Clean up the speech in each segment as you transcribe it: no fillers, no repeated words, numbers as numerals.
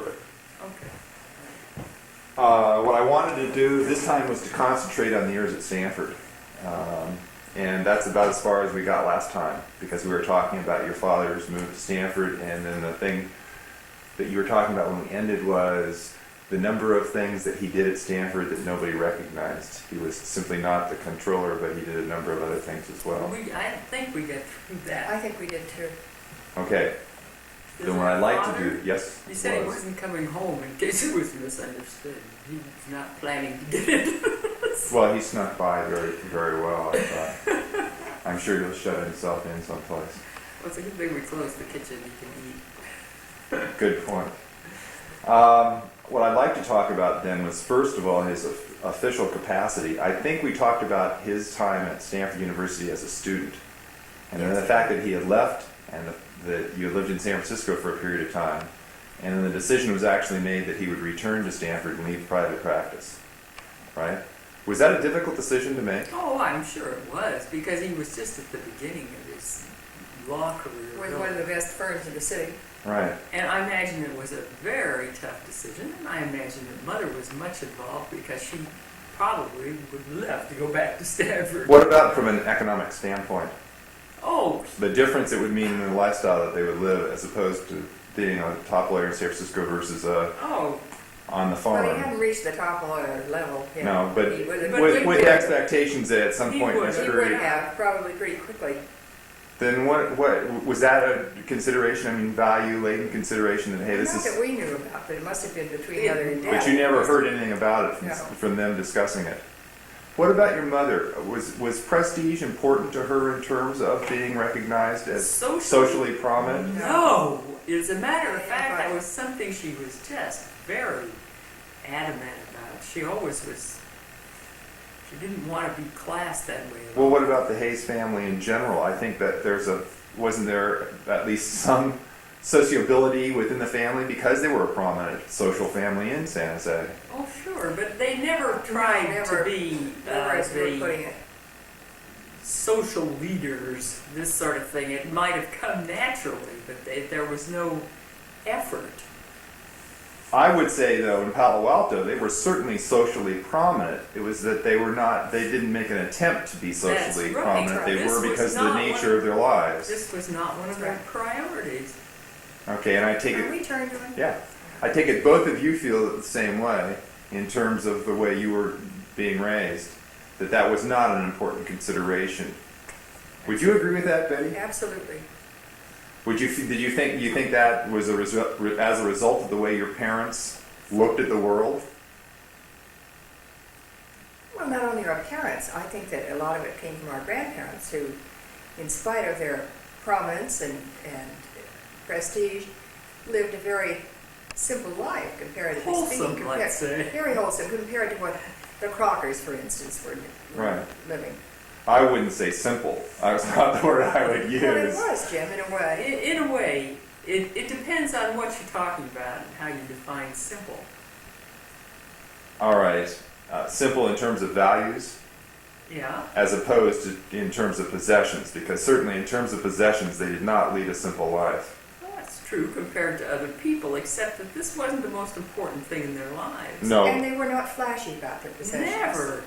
Okay. What I wanted to do this time was to concentrate on the years at Stanford. And that's about as far as we got last time, because we were talking about your father's move to Stanford, and then the thing that you were talking about when we ended was the number of things that he did at Stanford that nobody recognized. He was simply not the controller, but he did a number of other things as well. I think we get through that. I think we did too. Okay. Is Then what it I'd like father? to do, yes? He said he was. wasn't coming home in case it was misunderstood. He was not planning to get it. Well, he snuck by very, very well, I thought. I'm sure he'll shut himself in someplace. Well, it's a good thing we closed the kitchen. He can eat. Good point. What I'd like to talk about then was, first of all, his official capacity. I think we talked about his time at Stanford University as a student, and then the fact that he had left, and that you had lived in San Francisco for a period of time, and then the decision was actually made that he would return to Stanford and leave private practice, right? Was that a difficult decision to make? Oh, I'm sure it was, because he was just at the beginning of his law career. With one of the best firms in the city. Right. And I imagine it was a very tough decision, and I imagine that Mother was much involved because she probably would love to go back to Stanford. What about from an economic standpoint? Oh, The difference it would mean in the lifestyle that they would live, as opposed to being a top lawyer in San Francisco versus oh, on the But farm. he hadn't reached the top lawyer level yet. No, but He would have, with expectations that at some He point in would. his he would career, have probably pretty quickly. then what was that a consideration? I mean, value laden consideration that hey, this Not is. that we knew about, but it must have been between Yeah. Mother and Dad. But you never heard anything about it No. from them discussing it. What about your mother? Was prestige important to her in terms of being recognized as socially prominent? no. As a matter of fact, that was something she was just very adamant about. She always was. She didn't want to be classed that way. Well, what about the Hayes family in general? I think that wasn't there at least some sociability within the family because they were a prominent social family in San Jose. Oh, sure, but they never tried never. to be Never as we were the putting it. social leaders, this sort of thing. It might have come naturally, but there was no effort. I would say, though, in Palo Alto, they were certainly socially prominent. It was that they didn't make an attempt to be socially That's right. prominent. They This were was because of the not nature of their lives. This was not one of their Right. priorities. Okay, and I take Can it, we turn to him? yeah, I take it both of you feel the same way in terms of the way you were being raised, that was not an important consideration. Would you agree with that, Betty? Absolutely. Did you think that was as a result of the way your parents looked at the world? Well, not only our parents, I think that a lot of it came from our grandparents who, in spite of their prominence and prestige, lived a very simple life comparatively Wholesome, speaking. let's say. Very wholesome compared to what the Crockers, for instance, were Right. living. I wouldn't say simple. That's not the word I would use. Well, it was, Jim, in a way. In a way, it depends on what you're talking about and how you define simple. All right. Simple in terms of values Yeah. as opposed to in terms of possessions, because certainly in terms of possessions they did not lead a simple life. Well, that's true compared to other people, except that this wasn't the most important thing in their lives. No. And they were not flashy about their possessions. Never.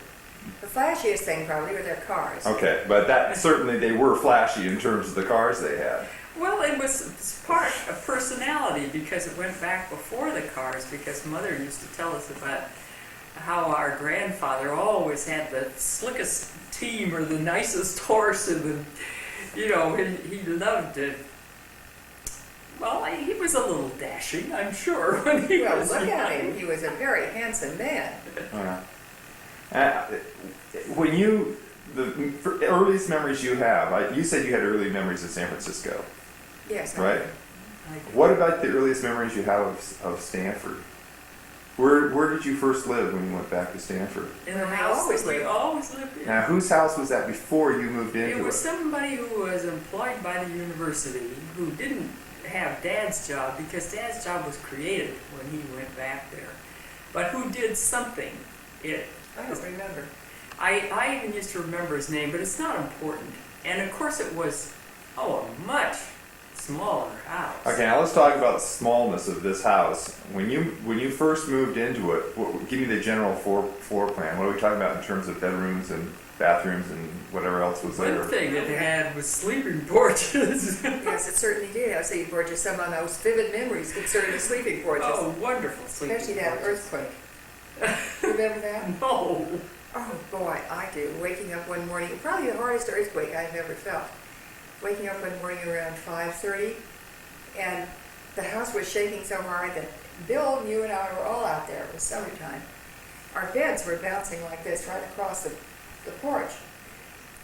The flashiest thing probably were their cars. Okay, but that certainly they were flashy in terms of the cars they had. Well, it's part of personality because it went back before the cars, because Mother used to tell us about how our grandfather always had the slickest team or the nicest horse, and he loved it. Well, he was a little dashing, I'm sure, when he Well, was look young. at him. He was a very handsome man. When the earliest memories you have, you said you had early memories of San Francisco, Yes. right? What about the earliest memories you have of Stanford? Where did you first live when you went back to Stanford? In the We house always that we lived. always lived in. Now, whose house was that before you moved into It it? was somebody who was employed by the university who didn't have Dad's job because Dad's job was created when he went back there, but who did something. I don't remember. I even used to remember his name, but it's not important. And of course it was, a much smaller house. Okay, now let's talk about the smallness of this house. When you first moved into it, give me the general floor plan. What are we talking about in terms of bedrooms and bathrooms and whatever else was there? One thing it had was sleeping porches. Yes, it certainly did have sleeping porches. Some of those vivid memories concerning sleeping porches. Oh, wonderful sleeping Especially that porches. earthquake. Remember that? No. Oh boy, I do. Waking up one morning, probably the hardest earthquake I've ever felt. Waking up one morning around 5:30, and the house was shaking so hard that Bill, you and I were all out there. It was summertime. Our beds were bouncing like this right across the porch.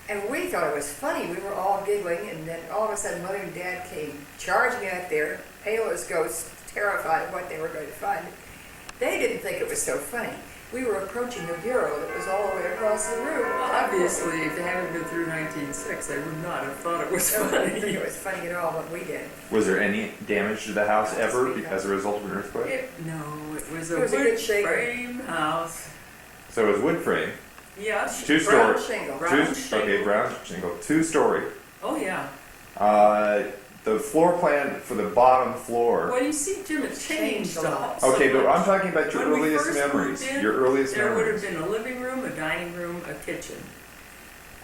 And we thought it was funny. We were all giggling, and then all of a sudden Mother and Dad came charging out there, pale as ghosts, terrified of what they were going to find. They didn't think it was so funny. We were approaching the bureau that was all the way across the room. Obviously, if they hadn't been through 1906, they would not have thought it was No, I didn't think funny. it was funny at all, but we did. Was there any damage to the house ever as a result of an earthquake? No, it was It a was a wood good shaker. frame house. So it was wood frame. Yeah, Two-story. Brown shingle. Brown shingle. Okay, brown shingle. 2-story. Oh yeah. The floor plan for the bottom floor. Well, you see, Jim, it changed a lot. so Okay, but much. I'm talking about your When we earliest first memories. moved in, Your earliest There would have memories. been a living room, a dining room, a kitchen,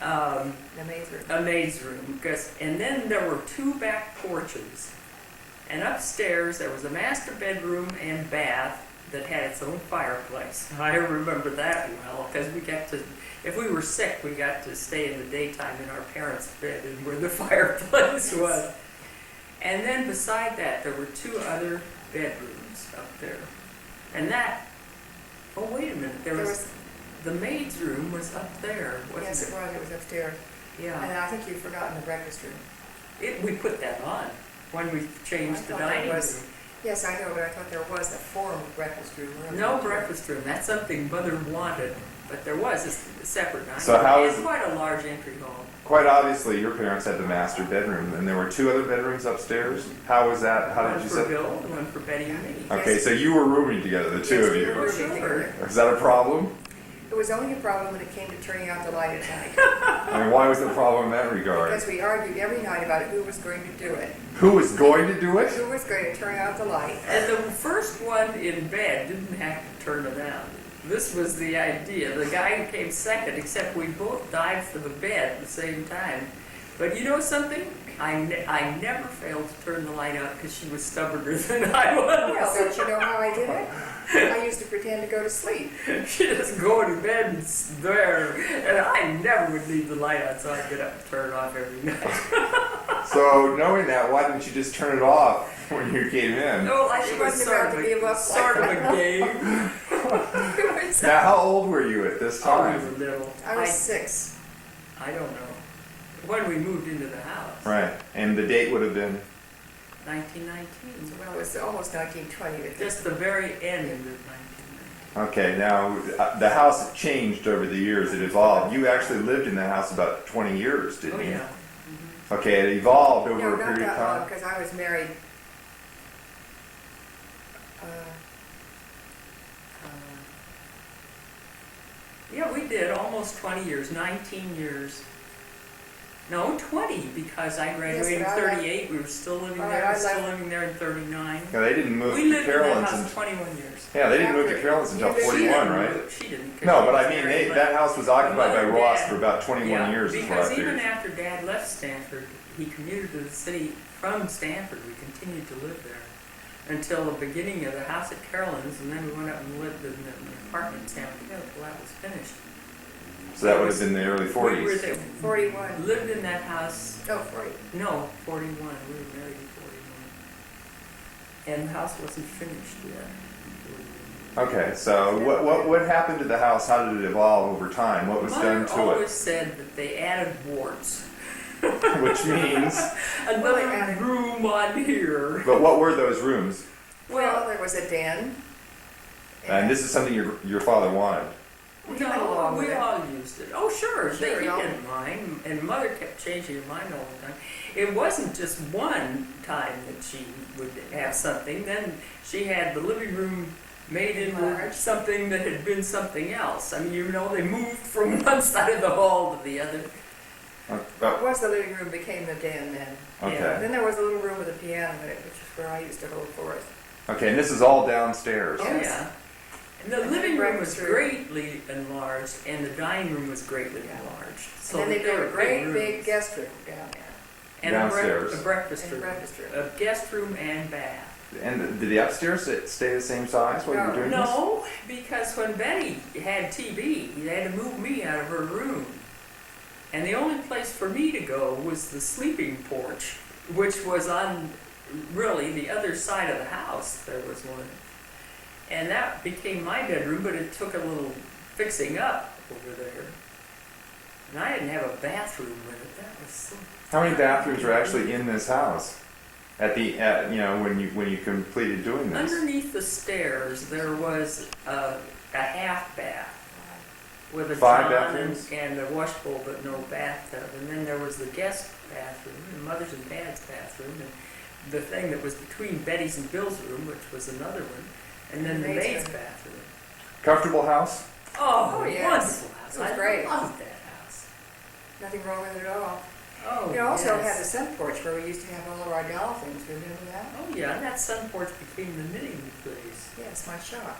The maid's room. a maid's room, and then there were 2 back porches. And upstairs there was a master bedroom and bath that had its own fireplace. I remember that well because we got to, if we were sick, we got to stay in the daytime in our parents' bed and where the fireplace was. And then beside that, there were 2 other bedrooms up there. And that, oh, wait a minute, There was, the maid's room was up there, yes, it wasn't was. It was upstairs. it? Yeah. And I think you've forgotten the breakfast room. We put that on when we changed I the thought there dining was- room. Yes, I know, but I thought there was a formal breakfast room. No breakfast room, that's something Mother wanted, but there was a separate dining room. So how And is- quite a large entry hall. Quite obviously, your parents had the master bedroom, and there were 2 other bedrooms upstairs. How was that? How did One you for set? Bill, one for Betty and me. Okay, so you were rooming together, the 2 Yes, of we you. were rooming Sure. together. Is that a problem? It was only a problem when it came to turning out the light at night. I mean, why was the problem in that regard? Because we argued every night about who was going to do it. Who was going to do it? Who was going to turn out the light. And the first one in bed didn't have to turn it on. This was the idea. The guy who came second, except we both died for the bed at the same time. But you know something? I never failed to turn the light out because she was stubborner than I Well, was. don't you know how I did it? I used to pretend to go to sleep. She just go to bed and there, and I never would leave the light on, so I'd get up and turn it off every night. So, knowing that, why didn't you just turn it off when you came in? No, like She it was wasn't sort about of to give a, up sort of like a game. It was- Now, how old were you at this Oh, we time? were little. I was 6. I don't know. When we moved into the house, Right, and the date would have been? 1919. Well, it was almost 1920. But Just the very end of 1919. Okay, now, the house changed over the years, it evolved. You actually lived in the house about 20 years, didn't Oh, you? yeah. Okay, it evolved over no, a not period of that long, time. because I was married. Yeah, we did almost 20 years, 19 years. No, 20, because I graduated in Yes, but I left- 38. We were still living All there. right, We I were still left- living there in 39. Yeah, they didn't move We to lived in that Carolyn's house until 21 years. yeah, they didn't move to After- Carolyn's until Yeah, but she 41, didn't right? move. She didn't. 'cause No, she but was I mean, married, that house was occupied by Mother and Ross Dad- for about 21 yeah, years, is what I because even figured. after Dad left Stanford, he commuted to the city from Stanford. We continued to live there until the beginning of the house at Carolyn's, and then we went up and lived in an apartment in San Mateo until that was finished. So that would have been the early We were 40s. there, 41. lived in that house. No, 40. No, 41. We were married in 41, and the house wasn't finished yet. Okay, so what happened to the house? How did it evolve over time? What was done Mother to always said that they added warts. it? Which means, Another added- room on here. but what were those rooms? Well, there was a den. And this is something your father wanted. We went along with we it. all used it. Oh, sure, Sure, he no. didn't mind, and Mother kept changing her mind all the time. It wasn't just one time that she would have something. Then she had the living room made into Large. something that had been something else. I mean, you know, they moved from one side of the hall to the other. It was the living room, became the den then. Okay. Then there was a little room with a piano in it, which is where I used to hold forth. Okay, and this is all downstairs. Oh, yeah. And the And living the room was breakfast room. greatly enlarged, and the dining room was greatly Yeah. enlarged. And then they they built were a great rooms. big guest room down there, And Downstairs. a breakfast and a room. breakfast room. A guest room and bath. And did the upstairs stay the same size while you were doing this? No, because when Betty had TB, they had to move me out of her room. And the only place for me to go was the sleeping porch, which was on really the other side of the house. There was one. And that became my bedroom, but it took a little fixing up over there. And I didn't have a bathroom with it. That was so... How many bathrooms are actually in this house? When you completed doing this? Underneath the stairs, there was a half bath with a 5 john bathrooms? and a washbowl, but no bathtub. And then there was the guest bathroom, and mother's and dad's bathroom, and the thing that was between Betty's and Bill's room, which was another one, and then the Maid's maid's room. bathroom. Comfortable house? Oh, Oh, yes. wonderful house! It was I great. loved that house. Nothing wrong with it at all. Oh, It also yes. had the sun porch where we used to have all of our doll things. Remember that? Oh yeah, and that sun porch became the knitting place. Yes, my shop.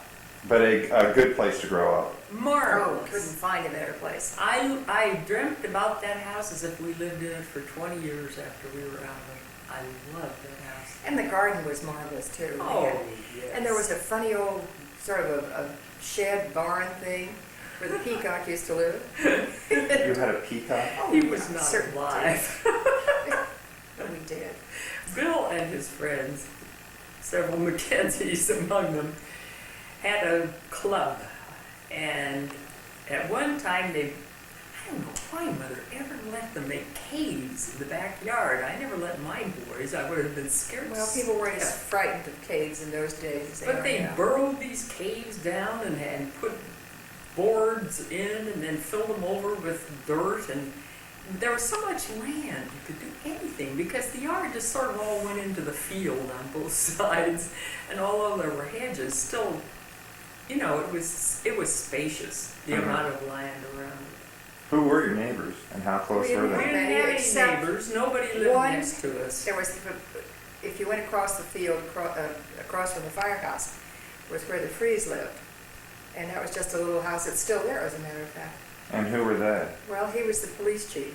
But a good place to grow up. Oh, Marvelous. couldn't find a better place. I dreamt about that house as if we lived in it for 20 years after we were out of it. I loved that house. And the garden was marvelous too. We Oh, had- yes. And there was a funny old sort of a shed barn thing where the peacock used to live. You had a peacock? Oh, He yeah, was not certainly alive. did. But we did. Bill and his friends, several Mackenzies among them, had a club. And at one time I don't know why Mother ever let them make caves in the backyard. I never let my boys. I would have been scared. Well, people weren't as stiff. frightened of caves in those days as they But are they now. burrowed these caves down and put boards in and then filled them over with dirt, and there was so much land you could do anything because the yard just sort of all went into the field on both sides, and although there were hedges, still, you know, it was spacious, the Mhm. amount of land around. Who were your neighbors and how close We were We didn't they? didn't Many, have any except neighbors. Nobody lived one- next to us. There was, if you went across the field, across from the firehouse, was where the Frees lived. And that was just a little house. It's still there, as a matter of fact. And who were they? Well, he was the police chief.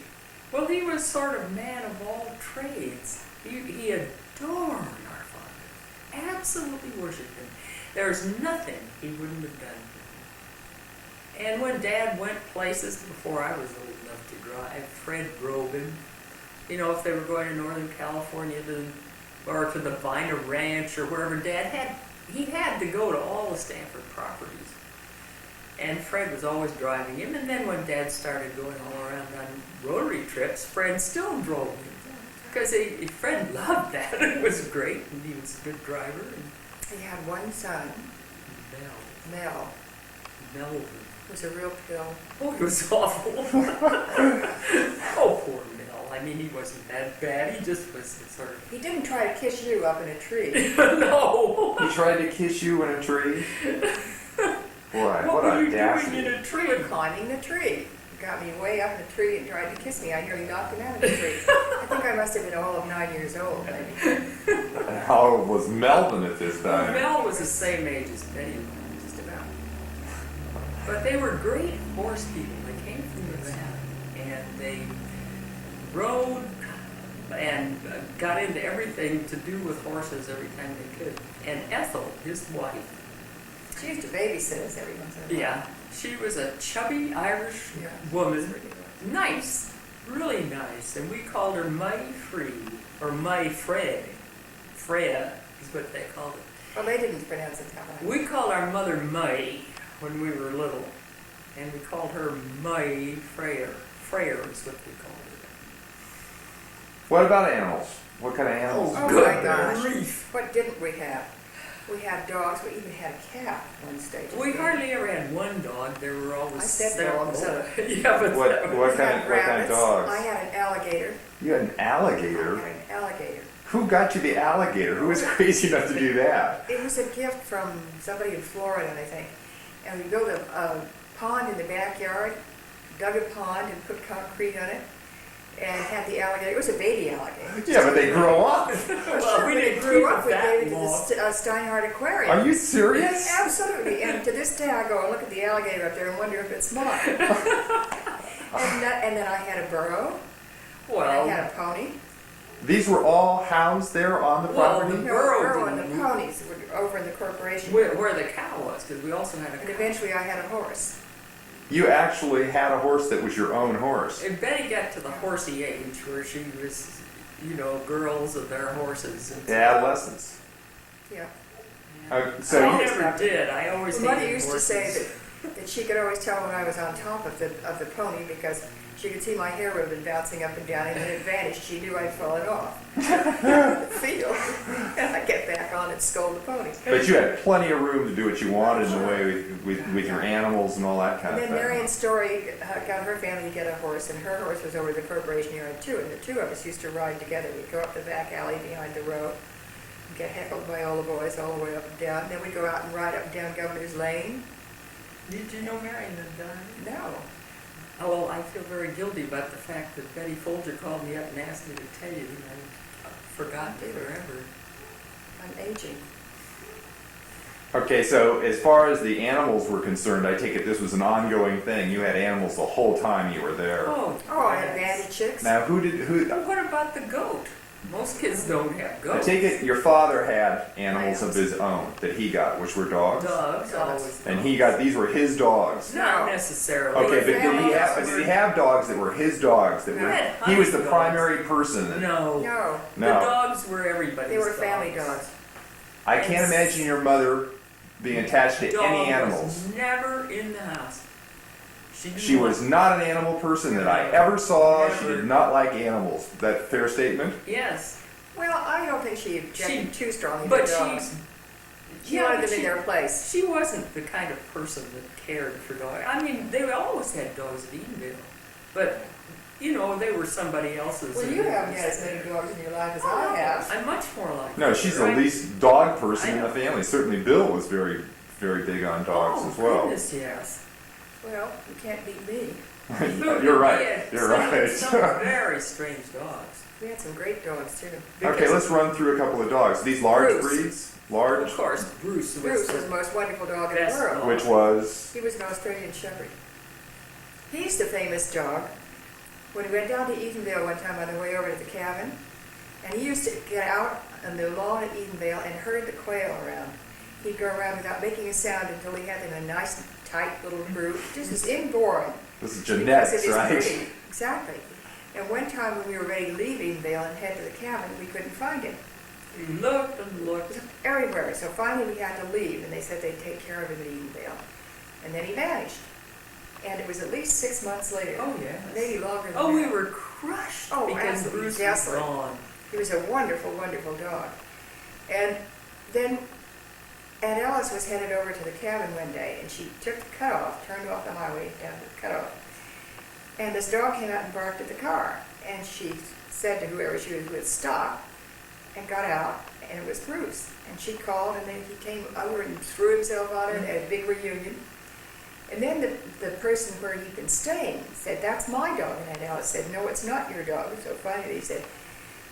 Well, he was sort of man of all trades. He adored our father, absolutely worshipped him. There's nothing he wouldn't have done for him. And when Dad went places before I was old enough to drive, Fred drove him. You know, if they were going to Northern California or to the Vina Ranch or wherever Dad he had to go to all the Stanford properties. And Fred was always driving him. And then when Dad started going all around on Rotary trips, Fred still drove him. Because Fred loved that. It was great, and he was a good driver. And He had one son, Mel, Melvin. who was a real pill. Oh, he was awful. Oh, poor Mel. I mean, he wasn't that bad. He just was sort of... He didn't try to kiss you up in a tree. No! He tried to kiss you in a tree? Boy, What what were you audacity. doing in a We tree? were climbing the tree. He got me way up in the tree and tried to kiss me. I nearly knocked him out of the tree. I think I must have been all of 9 years old, maybe. And how old was Melvin at this time? Mel was the same age as Betty, just about. But they were great horse people. They came from Nevada, and they rode and got into everything to do with horses every time they could. And Ethel, his wife, She used to babysit us every once in a while. yeah, she was a chubby Irish Yeah. woman, nice, really nice, and we called her Mighty Free, or Mighty Fred. Freya is what they called it. Well, they didn't pronounce it that way. We called our mother Mighty when we were little, and we called her Mighty Freya. Freya is what we called her. What about animals? What kind of animals? Oh, did you my have there? gosh. grief. What didn't we have? We had dogs. We even had a cat at one stage. We hardly ever had one dog. There were always I said several. dogs. Yeah, but What- that was- what We kind had of- what kind of rabbits. dogs? I had an alligator. You had an I alligator? had an alligator. Who got you the alligator? Who was crazy enough to do that? It was a gift from somebody in Florida, I think. And we built a pond in the backyard, dug a pond and put concrete on it. and had the alligator. It was a baby alligator. Yeah, but they grow up. Well, we when didn't it grew keep up, it we that gave it to the long. Steinhardt Aquarium. Are you serious? Absolutely. And to this day, I go and look at the alligator up there and wonder if it's mine. And then I had a burro. And I Well, had a pony. These were all housed there on the Well, property? the- No, Burro burro and didn't the move. ponies were over in the corporation. where the cow was, because we also had a And cow. eventually I had a horse. You actually had a horse that was your own horse. And Betty got to the horsey age where she was, girls and their horses. And Adolescence. Yeah. So I you- never did. I always Well, Mother hated used horses. to say that she could always tell when I was on top of the pony because she could see my hair ribbon bouncing up and down, and when it vanished, she knew I'd fallen off the field. And I'd get back on and scold the pony. But you had plenty of room to do what you wanted in the way with your animals and all that kind And of then thing. Marion Story got her family to get a horse, and her horse was over the corporation yard too, and the two of us used to ride together. We'd go up the back alley behind the road, and get heckled by all the boys all the way up and down. Then we'd go out and ride up and down Governor's Lane. Did you know Marion had died? No. Oh, well, I feel very guilty about the fact that Betty Folger called me up and asked me to tell you, and I've forgotten it forever. I'm aging. Okay, so as far as the animals were concerned, I take it this was an ongoing thing. You had animals the whole time you were there. Oh, I had yes. bandy chicks. Now, who? Well, what about the goat? Most kids don't have I goats. take it your father had animals of his own that he got, which were dogs, Dogs, always. and he got these were his dogs. Not necessarily. Okay, but They did he have dogs that were his dogs? That We were had he was the hunting primary person. That, No. No, The No. dogs were everybody's they were family dogs. I can't imagine your mother being attached to Dog any was animals. never in the house. She was not an animal person that I ever saw. She Never. did not like animals. That a fair statement? Yes, Well, I don't think she objected too strongly to but dogs. She wanted them in their place. She wasn't the kind of person that cared for dogs. I mean, they always had dogs at Edenville, but they were somebody else's. Well, you haven't had as many dogs in your life as I have. I'm much more like. No, her, she's the right? least dog person I in the know. family. Certainly, Bill was very, very big on dogs Oh, as well. goodness, yes. Well, you can't beat me. You're right. We had You're some right. very strange dogs. We had some great dogs too. Okay, Because, let's run through a couple of dogs. These large Bruce. breeds, large, Of course, Bruce was Bruce was the the most wonderful dog in the best world. dog. which was He was an Australian Shepherd. He's the famous dog. When we went down to Edenvale one time on the way over to the cabin, and he used to get out on the lawn at Edenvale and herd the quail around. He'd go around without making a sound until he had them in a nice, tight little group. Just as inborn. this is Because of genetics, his right? breed. Exactly. And one time when we were ready to leave Edenvale and head to the cabin, we couldn't find him. He looked and looked. It was everywhere. So finally we had to leave, and they said they'd take care of him at Edenvale. And then he vanished. And it was at least 6 months later. Oh, yes. Maybe longer than Oh, that. we were crushed Oh, because absolutely Bruce was desolate. gone. He was a wonderful, wonderful dog. And then Aunt Alice was headed over to the cabin one day, and she took the cutoff, turned off the highway down to the cutoff. And this dog came out and barked at the car. And she said to whoever she was with, stop, and got out, and it was Bruce. And she called, and then he came over and threw himself on her and had a big reunion. And then the person where he'd been staying said, that's my dog. And Aunt Alice said, no, it's not your dog. So finally he said,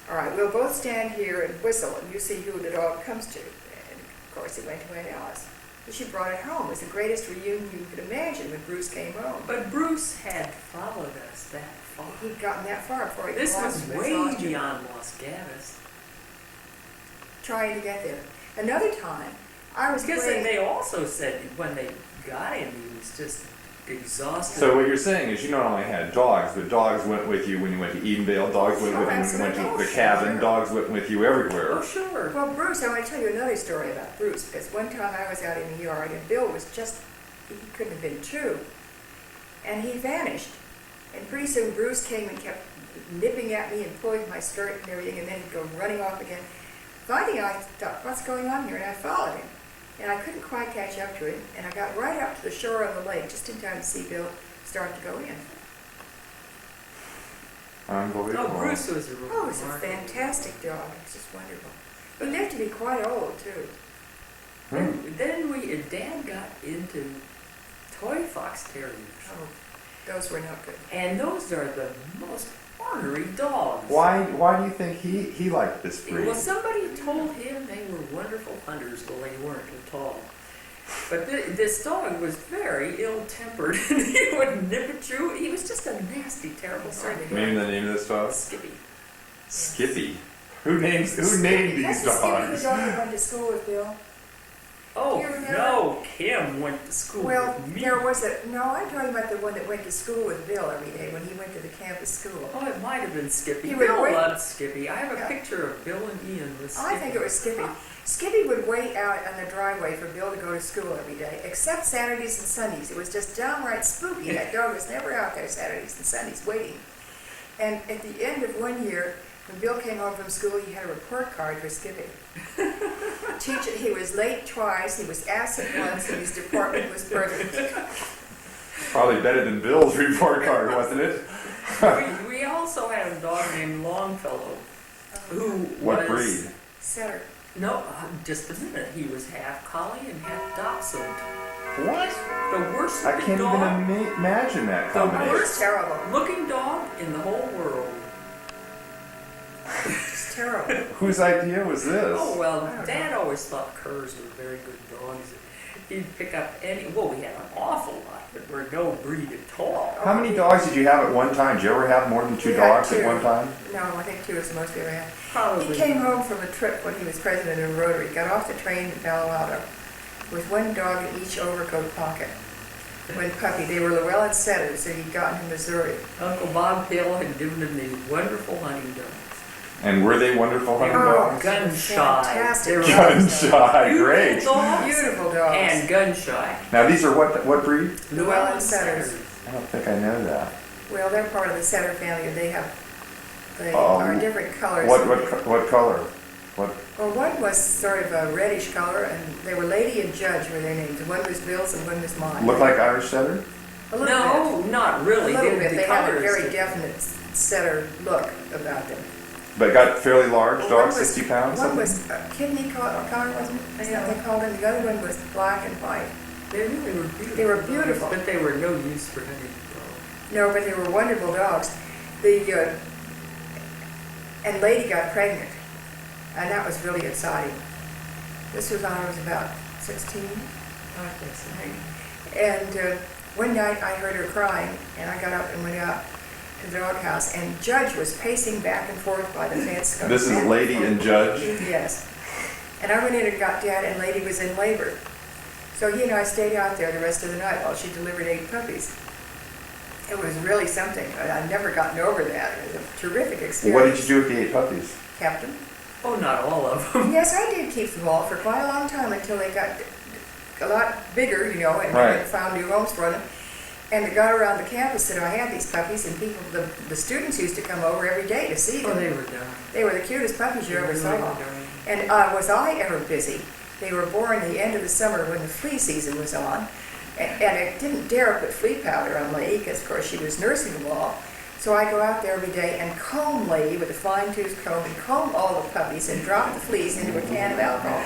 all right, we'll both stand here and whistle, and you see who the dog comes to. And of course it went to Aunt Alice. But she brought it home. It was the greatest reunion you could imagine when Bruce came home. But Bruce had followed us that far. He'd gotten that far before he This lost was him. way Lost him. beyond Los Gatos. Trying to get there. Another time, I was Because playing. they also said when they got him, he was just exhausted. So what you're saying is you not only had dogs, but dogs went with you when you went to Edenvale, dogs went Oh, with you when you went absolutely. to the cabin, Sure. dogs went with you everywhere. Oh, sure. Well, Bruce, I want to tell you another story about Bruce, because one time I was out in the yard, and Bill was he couldn't have been 2, and he vanished. And pretty soon Bruce came and kept nipping at me and pulling my skirt and everything, and then he'd go running off again. Finally, I thought, what's going on here? And I followed him. And I couldn't quite catch up to him, and I got right up to the shore of the lake, just in time to see Bill start to go in. Unbelievable. Oh, Bruce was a real Oh, it was a remarkable- fantastic dog. It was just wonderful. He lived to be quite old, too. Then Dad got into toy fox terriers. Oh, those were not good. And those are the most ornery dogs. Why do you think he liked this breed? Well, somebody told him they were wonderful hunters. Well, they weren't at all. But this dog was very ill-tempered, and he would nip at you. He was just a nasty, terrible dog. Name the name of this dog? Skippy. Skippy. Who named these That's the Skippy, the dogs? dog that went to school with Bill. Oh, Do you remember? no, Kim went to school Well, with me. there was no, I'm talking about the one that went to school with Bill every day when he went to the campus school. Oh, it might have been Skippy. He would Bill wait- loved Skippy. I have a Yeah. picture of Bill and Ian with Skippy. I think it was Skippy. Skippy would wait out on the driveway for Bill to go to school every day, except Saturdays and Sundays. It was just downright spooky. That dog was never out there Saturdays and Sundays waiting. And at the end of one year, when Bill came home from school, he had a report card for Skippy. Teacher, he was late twice, he was absent once, and his department was perfect. Probably better than Bill's report card, wasn't it? We also had a dog named Longfellow, who What was... breed? Setter. No, just a minute. He was half collie and half dachshund. What? The worst I looking can't even dog, imagine that The It combination. was terrible. looking dog in the whole world. It's terrible. Whose idea was this? Oh, well, I don't Dad always thought curs were very good dogs. He'd pick up any, well, we had an awful lot, but we're no breed at all. How many dogs did you have at one time? Did you ever have more than two We had dogs at two. one time? No, I think two is the most we ever had. Probably. He came home from a trip when he was president of Rotary, got off the train in Palo Alto with one dog in each overcoat pocket. One puppy. They were Llewellyn setters that he'd gotten in Missouri. Uncle Bob Hill had given him these wonderful hunting dogs. And were they wonderful hunting Oh, dogs? gun shy. Fantastic They were Gun dogs. shy, great. Beautiful dogs Beautiful dogs. and gun shy. Now these are what breed? Llewellyn setters. I don't think I know that. Well, they're part of the setter family, and they Oh, are different colors. What color? What? Well, one was sort of a reddish color, and they were Lady and Judge were their names. One was Bill's and one was mine. Look like Irish setter? A little No, not bit. really. A little The bit. They had a colors very did- definite setter look about them. But got fairly large Well, dogs, one was- 60 pounds? One something? was kidney color, wasn't it? Is that what they called it? The other one was black and white. They really were beautiful. They were beautiful. But they were no use for hunting dogs. No, but they were wonderful dogs. And Lady got pregnant, and that was really exciting. This was when I was about 16, I think so. and one night I heard her crying, and I got up and went out to the doghouse, and Judge was pacing back and forth by the fence. This is Lady and Judge? Yes. And I went in and got Dad, and Lady was in labor. So he and I stayed out there the rest of the night while she delivered 8 puppies. It was really something. I've never gotten over that. It was a terrific experience. What did you do with the 8 puppies? Kept them. Oh, not all of them. Yes, I did keep them all for quite a long time until they got a lot bigger, you know, and Right. found new homes for them. And it got around the campus that I had these puppies, and people, the students used to come over every day to see Oh, them. they were done. They were the cutest puppies you ever They saw. really were done. And was I ever busy? They were born the end of the summer when the flea season was on. And I didn't dare put flea powder on Lee because, of course, she was nursing them all. So I go out there every day and comb Lee with a fine-tooth comb and comb all the puppies and drop the fleas into a can of alcohol.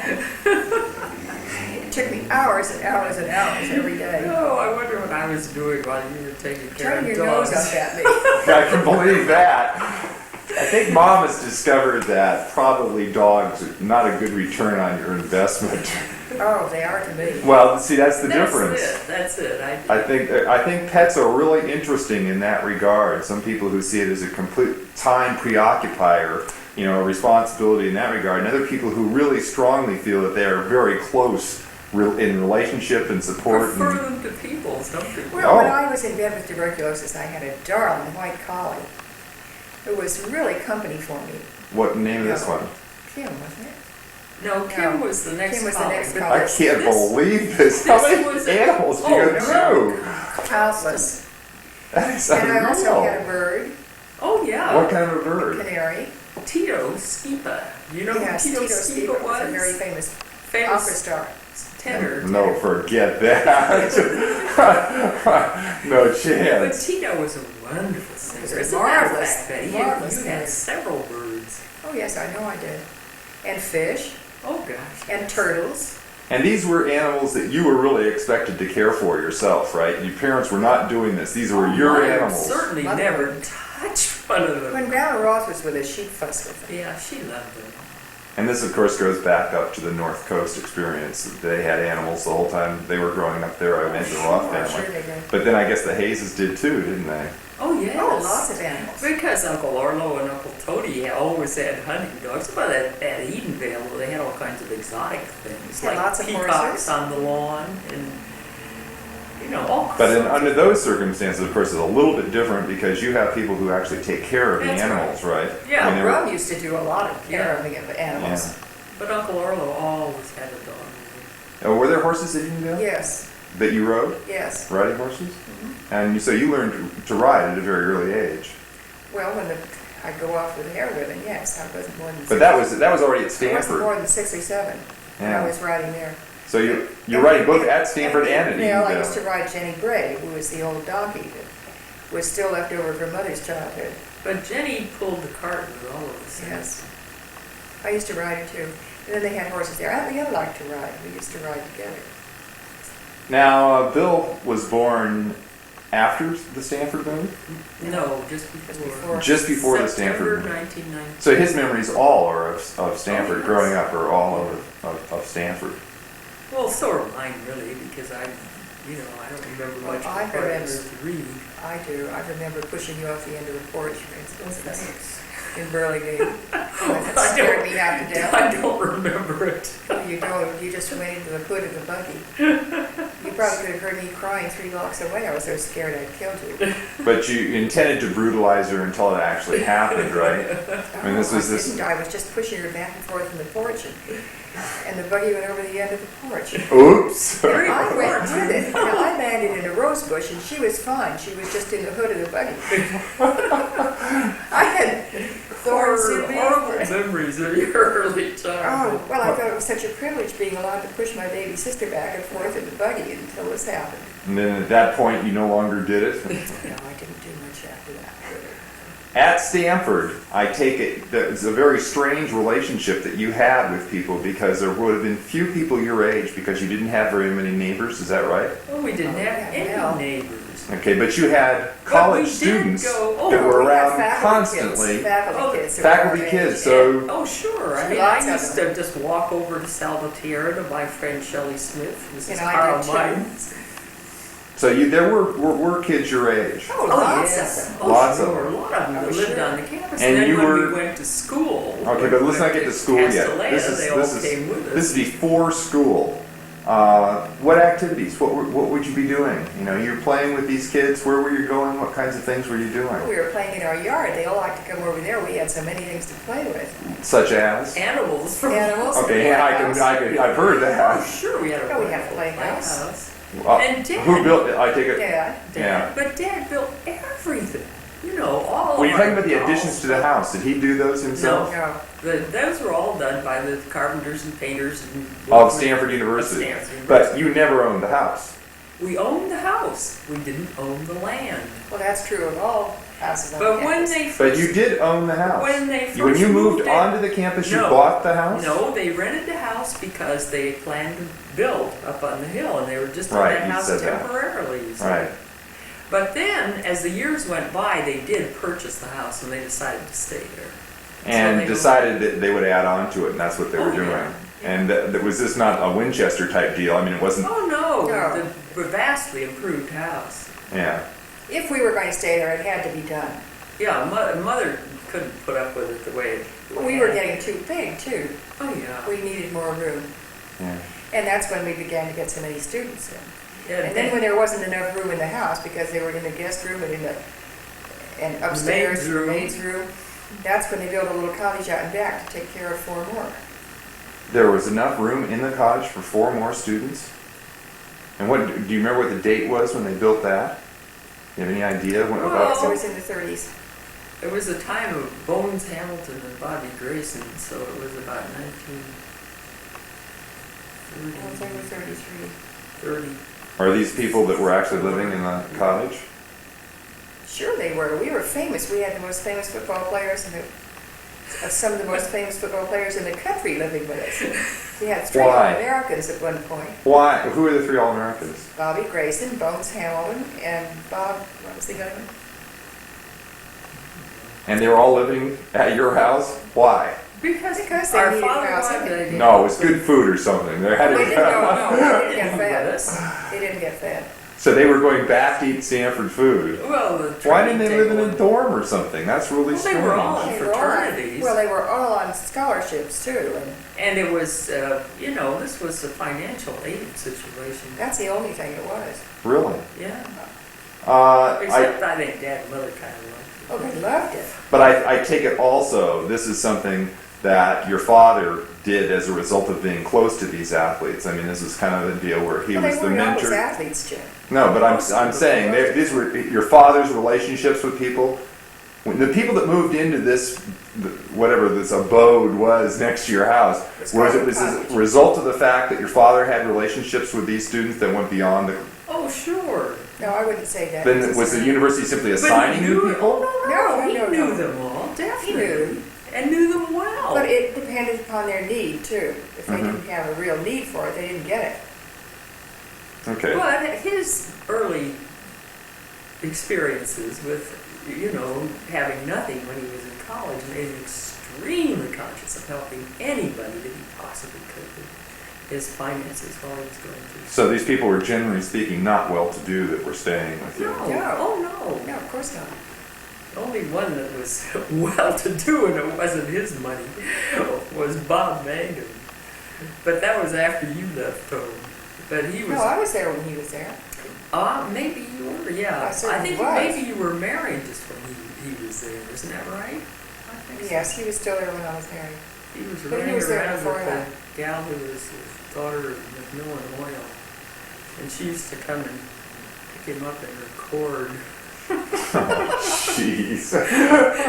It took me hours and hours and hours every day. Oh, I wonder what I was doing while you were taking care Turn of your dogs. nose up at me. I can believe that. I think Mom has discovered that probably dogs are not a good return on your investment. Oh, they are to me. Well, see, that's the difference. That's it. I think pets are really interesting in that regard. Some people who see it as a complete time preoccupier, you know, a responsibility in that regard, and other people who really strongly feel that they are very close in relationship and support. Prefer And, them to people, some people. Well, when Oh. I was in bed with tuberculosis, I had a darling white collie who was really company for me. what name of this one? Kim, wasn't it? No, Kim No. was the next Kim was the collie, next but collie. I can't This- believe this. How this many was- animals do you Oh, go through? Countless. That is And I also had a unreal. bird, Oh, yeah. What kind of a bird? canary. Tito Skipa. You know Yes, who Tito Tito Skipa Skipa was a was? very famous Famous opera star. tenor. No, forget that. No But chance. Tito was a wonderful singer. He was a As a matter of marvelous- fact, Betty, marvelous you had singer. several birds. Oh, yes, I know I did. And fish, Oh, gosh. and turtles. And these were animals that you were really expected to care for yourself, right? Your parents were not doing this. These were your Mother animals. certainly Mother never wouldn't. such fun of them. When Grandma Roth was with us, she'd fuss with them. Yeah, she loved them. And this, of course, goes back up to the North Coast experience. They had animals the whole time they were growing up there. I mentioned the Roth Oh, family. sure they did. But then I guess the Hayeses did too, didn't they? Oh, yes. Oh, lots of animals. Because Uncle Orlo and Uncle Tody always had hunting dogs. But at Edenvale, they had all kinds of exotic things, Yeah, like lots of peacocks horses. on the lawn, and all. But sorts under of- those circumstances, of course, it's a little bit different because you have people who actually take care of the That's animals, right? Yeah, I mean, they're- Rum used to do a lot of care Yeah. of the animals. But Uncle Orlo always had a dog. Were there horses at Edenvale Yes, that you rode? yes. Riding horses? Mm-hmm. And so you learned to ride at a very early age. Well, I'd go off with hair ribbon, yes. I wasn't more than But six. that was already at I wasn't Stanford. more than 6 or 7 when Yeah. I was riding there. So you're riding both at Stanford and at Well, I used to Edenvale. ride Jenny Bray, who was the old donkey that was still left over from Mother's childhood. But Jenny pulled the cart with all of us. Yes. I used to ride her too. And then they had horses there. The other liked to ride. We used to ride together. Now, Bill was born after the Stanford move? No, just before. before. Just before the September Stanford move. 1990. So his memories all are of Stanford. Oh, yes. Growing up are all of Stanford. Well, so are mine really, because I don't remember Well, much. I before remember. used to read. I do. I remember pushing you off the end of the porch, for Oh, instance, thanks. in Burlingame. That I scared me half to death. I don't remember it. You don't. You just went into the hood of the buggy. You probably could have heard me crying 3 blocks away. I was so scared I'd killed you. But you intended to brutalize her until it actually happened, right? I mean, this was I this. didn't. I was just pushing her back and forth in the porch, and the buggy went over the end of the porch. Oops. Very I went important. with it. Now, I landed in a rose bush, and she was fine. She was just in the hood of the buggy. I had thorns in me. Horrible memories of your early Oh, childhood. well, I thought it was such a privilege being allowed to push my baby sister back and forth in the buggy until this happened. And then at that point, you no longer did it. No, I didn't do much after that. At Stanford, I take it that it's a very strange relationship that you had with people because there would have been few people your age because you didn't have very many neighbors. Is that right? Well, we didn't Oh, have yeah, any well. neighbors. Okay, but you had But college we did students go- oh, that were We had around faculty constantly. Kids, faculty Oh, kids. that were Faculty our kids, age. so Oh, sure. I mean, Lots I of used to just walk over to Salvatierra to my friend Shelley Smith, Mrs. And I Carl did too. Mines. there were kids your age. Oh, Oh, lots yes. of them. Oh, Lots of sure. them. A lot of them Oh, that lived sure. on the campus. And then you when were- we went to school. Okay, when but we let's not went get to school yet. Castellea, they all came with us. This is before school. What activities? What would you be doing? You know, you're playing with these kids. Where were you going? What kinds of things were you doing? We were playing in our yard. They all liked to come over there. We had so many things to play with. Such as? Animals from Animals. Okay, yeah, I've heard Oh, that. sure, we had a Yeah, we had a playhouse. And Dad. Who built it? I take it. Dad. Yeah. But Dad built everything. You know, all When of you're talking our about the dolls. additions to the house, did he do those himself? No. Those were all done by the carpenters and painters and Of Stanford University. Of Stanford But University. you never owned the house. We owned the house. We didn't own the land. Well, that's true of all houses on But when campus. they first, But you did own the house. when they first When you moved in- onto the campus, you No. bought the house? No, they rented the house because they planned to build up on the hill, and they were just Right, in that you house said that. temporarily. You see. Right. But then, as the years went by, they did purchase the house, and they decided to stay there. And they decided that they would add on to it, and that's what they were Oh, doing. yeah. And was this not a Winchester type deal? I mean, it wasn't. Oh no, No. the vastly improved house. Yeah. If we were going to stay there, it had to be done. Yeah, mother couldn't put up with it the way it. We were getting too big, too. Oh yeah. We needed more room. Yeah. And that's when we began to get so many students in. Yeah, And then when there wasn't enough room in the house, because they were in the guest room and and upstairs, Maid's room. maid's room, that's when they built a little cottage out in back to take care of 4 more. There was enough room in the cottage for 4 more students? And what do you remember what the date was when they built that? You have any idea when Well, about? So it was in the 30s. it was a time of Bones Hamilton and Bobby Grayson, so it was about I was over 33. 30. Are these people that were actually living in the cottage? Sure they were. We were famous. We had the most famous football players and some of the most famous football players in the country living with us. We had 3 Why? All-Americans at one point. Why? Who are the 3 All-Americans? Bobby Grayson, Bones Hamilton, and Bob, what was the other one? And they were all living at your house? Why? Because Because they our needed father housing. wanted to. No, it was good food or something. They had They to, didn't go, no, they didn't get With fed. us. They didn't get fed. so they were going back to eat Stanford food. Well, the Why didn't they live in training a table- dorm or something? That's really Well, they strange. were all- They were all on- fraternities. Well, they were all on scholarships too, and And it was, this was a financial aid situation. that's the only thing it was. Really? Yeah. I, Except I think Dad and Mother kind of liked it. Oh, they loved it. but I take it also, this is something that your father did as a result of being close to these athletes. I mean, this is kind of a deal where he Well, was they the weren't always mentor. athletes, Jim. No, but I'm saying these were your father's relationships with people. When the people that moved into this, whatever this abode was next to your house, It's was called it was a as a cottage. result of the fact that your father had relationships with these students that went beyond the. Oh, sure. No, I wouldn't say that. Then was the university simply But assigning he you knew people? No, No, he no, knew no. them all, He definitely. knew. And knew them well. But it depended upon their need too. If they Mhm. didn't have a real need for it, they didn't get it. Okay. But his early experiences with, having nothing when he was in college made him extremely conscious of helping anybody that he possibly could with his finances while he was going through. So these people were generally speaking not well-to-do that were staying with you. No, No. oh No, of course not. no. Only one that was well-to-do and it wasn't his money was Bob Mangan. But that was after you left home. But he was. No, I was there when he was there. Maybe you were, yeah. I certainly think was. maybe you were married just when he was there, isn't that right? I think so. Yes, he was still there when I was married. He was But he running was there around before with that. the gal who was his daughter of Macmillan Oil. And she used to come and pick him up in her cord. Jeez.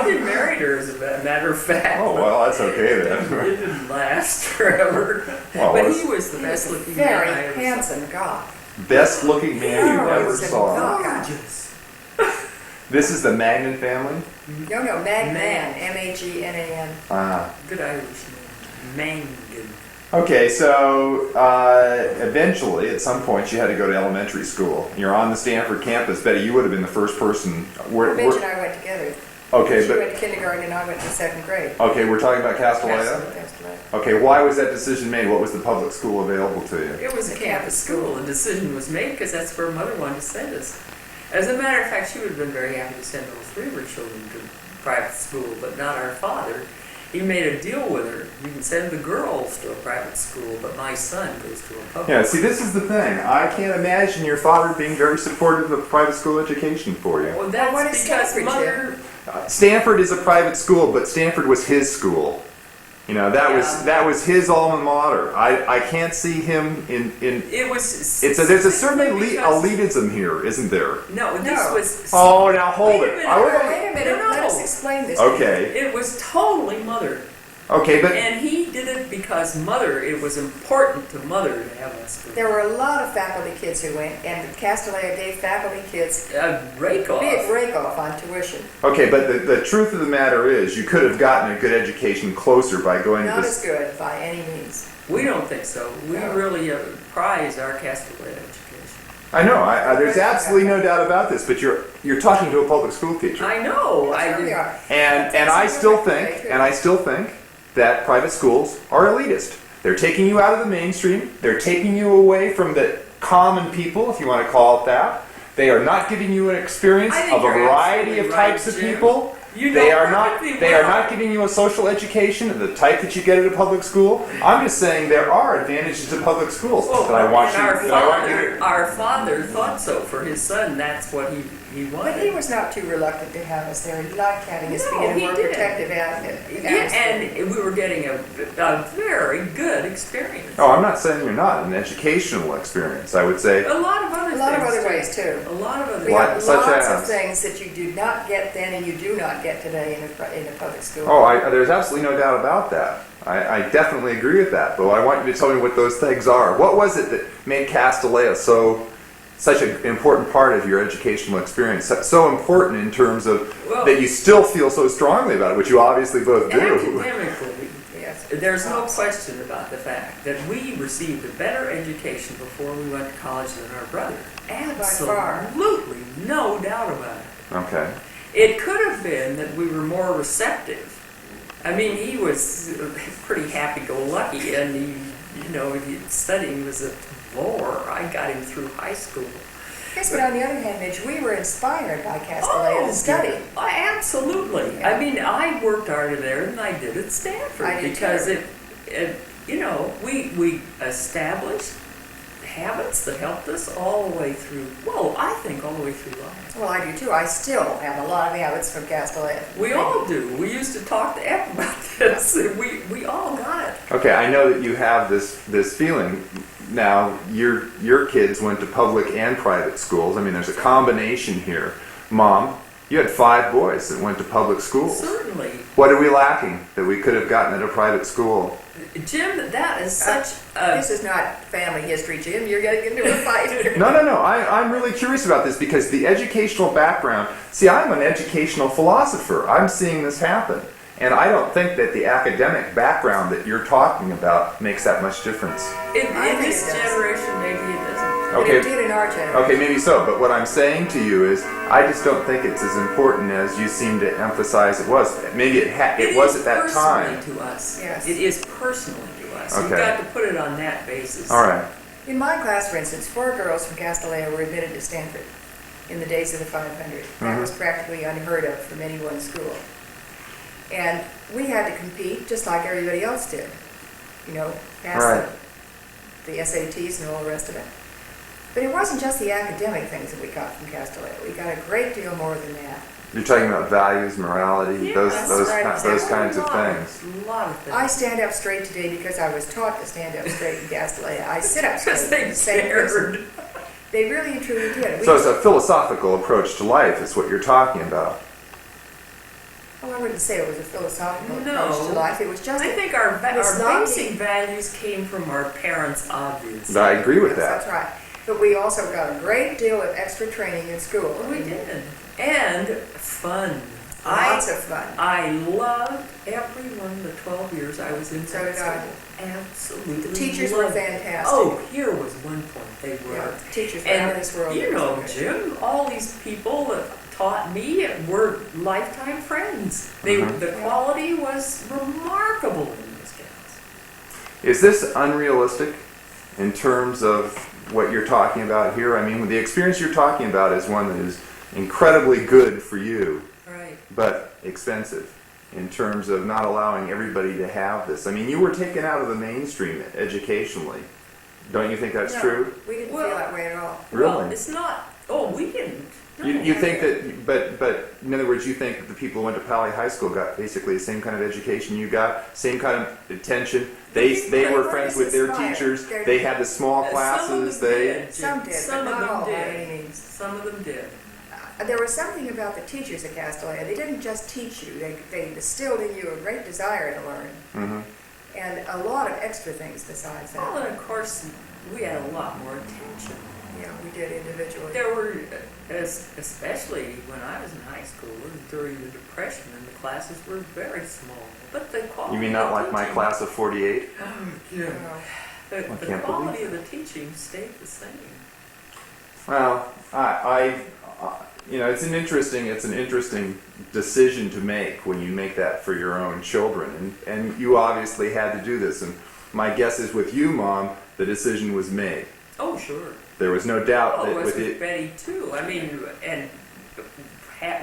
He married her, as a matter of fact. Oh well, that's okay It then. didn't last forever. Well, But was- he was the best looking man Very I ever saw. handsome guy. Best-looking man you No, he ever was a saw. god. Gorgeous. This is the Magnan family. No, Magnan, Man. M-A-G-N-A-N. Ah. Good Irish name. Mangan. Okay, so eventually, at some point, you had to go to elementary school. You're on the Stanford campus. Betty, you would have been the first person. Mitch and I went together. Okay, She but went to kindergarten and I went to second grade. okay, we're talking about Castellia. That's right. Okay, why was that decision made? What was the public school available to you? It was a campus school. The decision was made because that's where Mother wanted to send us. As a matter of fact, she would have been very happy to send all three of her children to private school, but not our father. He made a deal with her. You can send the girls to a private school, but my son goes to a public Yeah, see, this is the thing. I can't imagine your father being very supportive of private school education for you. Well, that's what is because Stanford, Mother... Stanford is a private school, but Stanford was his school. You know, that was his alma mater. I can't see him in It was... there's a certain because- elitism here, isn't there? No, this No. was... Oh, now hold Wait a it. minute. I would- Wait a minute, No. let us explain this. Okay, It was totally Mother. okay, but And he did it because Mother, it was important to Mother to have us go. There were a lot of faculty kids who went, and Castellia gave faculty kids A rake off. big rake-off on tuition. okay, but the truth of the matter is, you could have gotten a good education closer by going to Not this. as good by any means. We don't think so. We No. really prize our Castellet education. I know. There's absolutely no doubt about this. But you're talking to a public school teacher, I know. There I we did. are. and I still think that private schools are elitist. They're taking you out of the mainstream. They're taking you away from the common people, if you want to call it that. They are not giving you an experience I think of a you're variety of absolutely right, types of Jim. people. You They know are not. perfectly They are well. not giving you a social education of the type that you get at a public school. I'm just saying there are advantages to public schools Well, that I want and you. That I want you to. our father thought so for his son. That's what he But he wanted. was not too reluctant to have us there. He liked having us No, be in a he more did. protective Yeah, atmosphere. and we were getting a very good experience. Oh, I'm not saying you're not. An educational experience, I would say. A lot of other A lot of things, other too. ways too. A lot of other We What? have Such lots as? of things that you do not get then and you do not get today in a public school. Oh, there's absolutely no doubt about that. I definitely agree with that. But I want you to tell me what those things are. What was it that made Castellia such an important part of your educational experience? So important in terms of Well- that you still feel so strongly about it, which you obviously both do. Academically, Yes. there's no question about the fact that we received a better education before we went to college than our brother. far. Absolutely, no doubt about it. Okay. It could have been that we were more receptive. I mean, he was pretty happy-go-lucky, and studying was a bore. I got him through high school. Yes, but on the other hand, Midge, we were inspired by Castellea to study. Absolutely. Yeah. I mean, I worked harder there than I did at Stanford I did because too. we established habits that helped us all the way through. Well, I think all the way through life. Well, I do too. I still have a lot of habits from Castellea. We all do. We used to talk to Ep about this. We all got it. Okay, I know that you have this feeling. Now, your kids went to public and private schools. I mean, there's a combination here. Mom, you had 5 boys that went to public schools. Certainly. What are we lacking that we could have gotten at a private school? Jim, that is such a... This is not family history, Jim. You're getting into a fight. No. I'm really curious about this because the educational background... See, I'm an educational philosopher. I'm seeing this happen. And I don't think that the academic background that you're talking about makes that much difference. In I think this it does. generation, maybe it doesn't. But it did in our generation. Okay, maybe so, but what I'm saying to you is, I just don't think it's as important as you seem to emphasize it was. Maybe it was at that time. Personally to us. Yes. It is personally to us. You've Okay. got to put it on that basis. All right. In my class, for instance, 4 girls from Castellea were admitted to Stanford in the days of the 500. That was practically unheard of from any one school. And we had to compete just like everybody else did. Pass Right. the SATs and all the rest of it. But it wasn't just the academic things that we got from Castellea. We got a great deal more than that. You're talking about values, morality, Yeah, those that's right. those kinds of A lot things. A lot of things. I stand up straight today because I was taught to stand up straight in Castellea. I sit up straight. Because they the same person. cared. They really and truly did. So it's a philosophical approach to life, is what you're talking about. Well, I wouldn't say it was a philosophical No. approach to life. It was just I think our Miss Lottie- basic values came from our parents, obviously. I agree with That's that. right. But we also got a great deal of extra training in school. We did. And fun. Lots of fun. I loved every one of the 12 years I was in So grad did I. school. Absolutely. The teachers were loved it. fantastic. Oh, here was one point they were. Yeah, teachers were out of And this world. you know, Jim, all these people that taught me were lifetime friends. The quality was remarkable in those gals. Is this unrealistic in terms of what you're talking about here? I mean, the experience you're talking about is one that is incredibly good for you, Right. but expensive in terms of not allowing everybody to have this. I mean, you were taken out of the mainstream educationally. Don't you think that's No, true? We didn't Well- feel that way at all. Well, Really? it's not. Oh, we didn't. No. You think that, but in other words, you think that the people who went to Pali High School got basically the same kind of education you got, same kind of attention. They were friends with their teachers. They had the small classes. Some of them They did. Some did, Some but of not them all by did. any means. Some of them did. There was something about the teachers at Castellea. They didn't just teach you. They instilled in you a great desire to learn. Mhm. And a lot of extra things besides that. Well, and of course, we had a lot more attention. Yeah, we did individually. There were, especially when I was in high school, during the Depression, and the classes were very small. But the quality You mean not of like my teaching- class of 48? Yeah. The can't quality believe of the teaching stayed the same. Well, it's an interesting decision to make when you make that for your own children, and you obviously had to do this. And my guess is with you, Mom, the decision was made. Oh, sure. There was no doubt Oh, that it was with with it. Betty too. I mean, and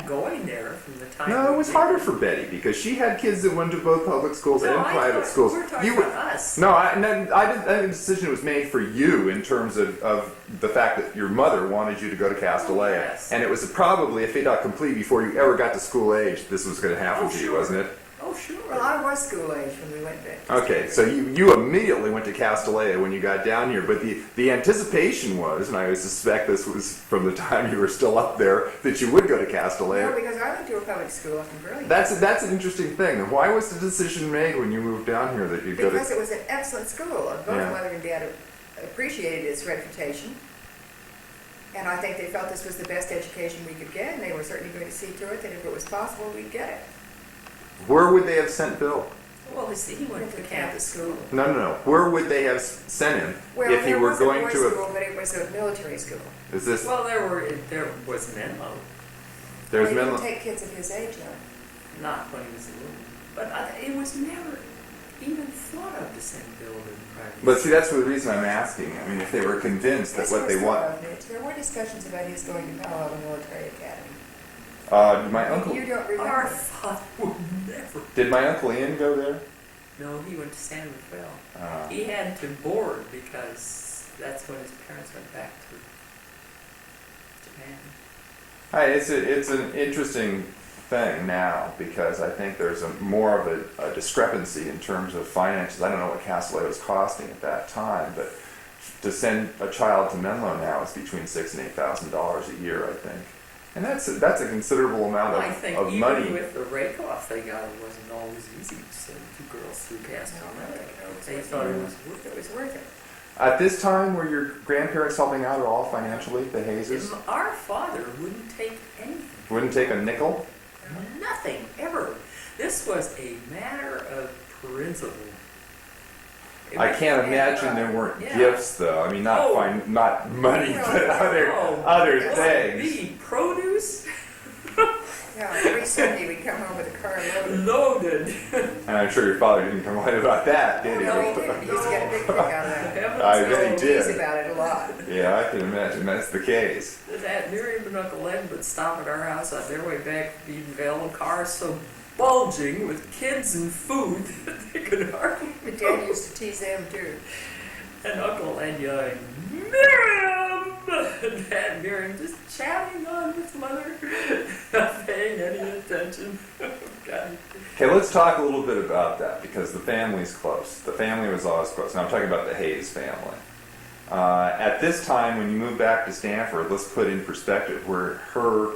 going there from the time. No, it we was did. harder for Betty because she had kids that went to both public schools No, and I private thought- schools. We're talking You about us. No, I didn't. I think the decision was made for you in terms of the fact that your mother wanted you to go to Castellea, yes. and it was probably a fait accompli before you ever got to school age. This was going to happen Oh, to you, sure. wasn't it? Oh, sure. Well, I was school age when we went back. to Okay, Stanford. so you immediately went to Castellea when you got down here, but the anticipation was, and I would suspect this was from the time you were still up there, that you would go to No, Castellea. because I went to a public school up in Burlington. That's an interesting thing. Why was the decision made when you moved down here that you'd go Because to? it was an excellent school. Both Yeah. Mother and Dad appreciated its reputation. And I think they felt this was the best education we could get, and they were certainly going to see to it that if it was possible, we'd get it. Where would they have sent Bill? Well, he went to campus school. No. Where would they have sent him Well, if he there were was going a boys' to school, but it was a military school. Is this? Well, there was Menlo. There's Well, you Menlo. can take kids of his age now. Not when he was little. But it was never even thought of to send Bill to private But see, that's the reason I'm asking. I mean, if they were convinced that Yes, what they there want. was, Mitch. There were discussions about his going to Palo Alto Military Academy. My uncle. You don't Our remember? father would never. Did my uncle Ian go there? No, he went to San Rafael. Uh, He had to board because that's when his parents went back to Japan. Hi, it's an interesting thing now because I think there's more of a discrepancy in terms of finances. I don't know what Castleton was costing at that time, but to send a child to Menlo now is between $6,000 and $8,000 a year, I think, and that's a considerable amount I think of even money. with the Rakoff they got, it wasn't always easy to send two girls through Castleton. They thought it was worth It was worth it. At this time, were your grandparents helping out at all financially, the Hayeses? it. Our father wouldn't take anything. Wouldn't take a nickel? Nothing, ever. This was a matter of principle. I can't imagine there weren't Yeah. gifts, though. I mean, not Oh. not money, No, but no. other It things. would be produce Yeah, every Sunday we'd come home with a car loaded. loaded. And I'm sure your father didn't complain about that, did he? No, he didn't. He used to get a big kick out of that. Heavens I bet he knows did. Tease about it a lot. Yeah, I can imagine that's the case. that Miriam and Uncle Ed would stop at our house on their way back from Edenvale, and cars so bulging with kids and food that they could hardly But Dad used to tease them too. And Uncle Ed yelling, Miriam! And Dad Miriam just chatting on with Mother, not paying any attention. God. Okay, let's talk a little bit about that because the family's close. The family was always close. Now I'm talking about the Hayes family. At this time, when you moved back to Stanford, let's put in perspective where her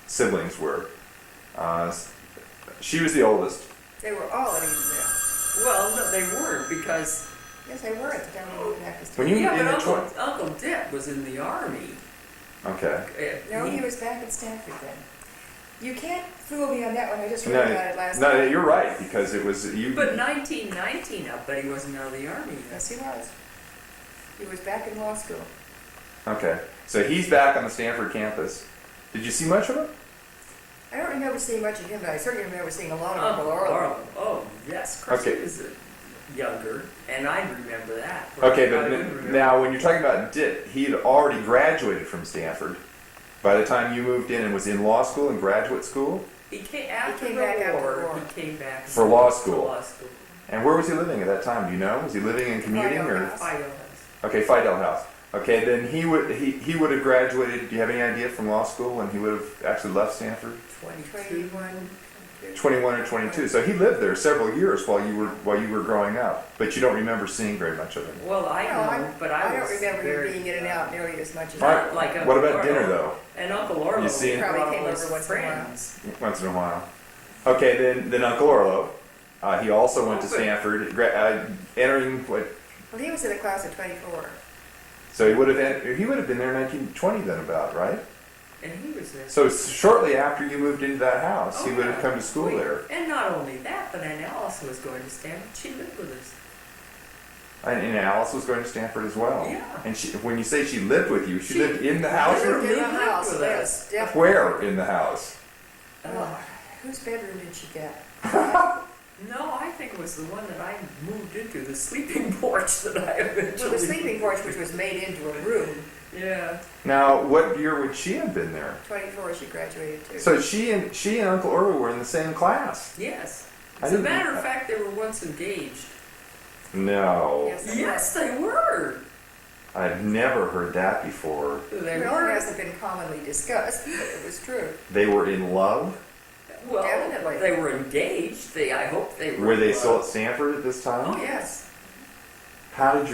siblings were. She was the oldest. They were all at Edenvale. Well, no, they weren't because Yes, they were at the time we moved back to When Stanford. you- yeah, in but the Uncle Dick was in the army. Okay. No, he was back at Stanford then. You can't fool me on that one. I just No, read about it last no, night. you're right because it was you. But 1919, I bet he wasn't out of the army yet. Yes, he was. He was back in law school. Okay, so he's back on the Stanford campus. Did you see much of him? I don't remember seeing much of him, but I certainly remember seeing a lot of Uncle Uncle Orlo. Orlo. Oh, yes. Of course Okay. he was younger, and I remember that. Okay, I but wouldn't remember. now when you're talking about Dick, he had already graduated from Stanford. By the time you moved in and was in law school and graduate school, He came after came the back after war. the war. He came back For law school. For law school. and where was he living at that time? Do you know? Was he living and commuting Fidel or? House. Fido House. Okay, Fidel House. Okay, then he would have graduated. Do you have any idea from law school when he would have actually left Stanford? 22. 21, 21 or 22. So he lived there several years while you were growing up, but you don't remember seeing very much of him. Well, I No, know, but I don't was remember very, him being in and out nearly as much as All right. Not like What Uncle about dinner Orlo. though? And Uncle Orlo You see him? Probably brought came all over his once in a while. friends. Once in a while. Okay, then Uncle Orlo. He also went to Stanford, entering what? Well, he was in a class of 24. So he would have been there in 1920 then about, right? And he was there. So shortly after you moved into that house, he Oh, would have yeah. come to school Wait, there. And not only that, but Aunt Alice was going to Stanford. She lived with us. And Alice was going to Stanford as well. Yeah. And when you say she lived with you, she She lived in the house? They Or lived in the lived house, with yes, us. definitely. where in the house? Oh, whose bedroom did she get? No, I think it was the one that I moved into, the sleeping porch that I eventually... Well, the sleeping porch, which was made into a room. Yeah. Now, what year would she have been there? 24, she graduated too. So she and Uncle Orlo were in the same class. Yes. I As a didn't- matter of fact, they were once engaged. No, Yes, they Yes, they were. I've never heard that before. They Well, it were. hasn't been commonly discussed, but it was true. They were in love. Well, Definitely. they were engaged. I hope they were. Were they in still at love. Stanford at this time? Oh, yes. How did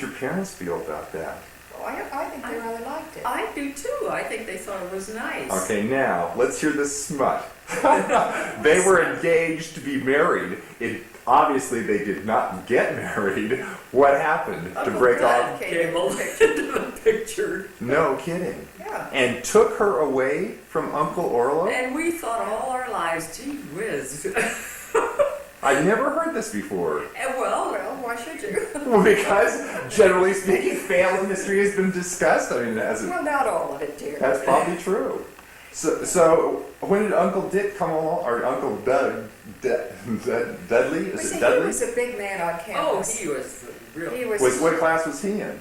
your parents feel about that? Well, I think they rather liked it. I do too. I think they thought it was nice. Okay, now let's hear this smut. They were engaged to be married. Obviously they did not get married. What happened to Uncle break Dad off? came into the picture. No kidding. Yeah. And took her away from Uncle Orlo? And we thought all our lives, gee whiz. I've never heard this before. And well, Well, why should you? Well, because generally speaking, family history has been discussed. I mean, Well, not all of it, dear. that's probably true. So when did Uncle Dick come along, or Uncle Dudley? Well, Is see, it he Dudley? was a big man on Oh, campus. he was the real. He was, What class was he in?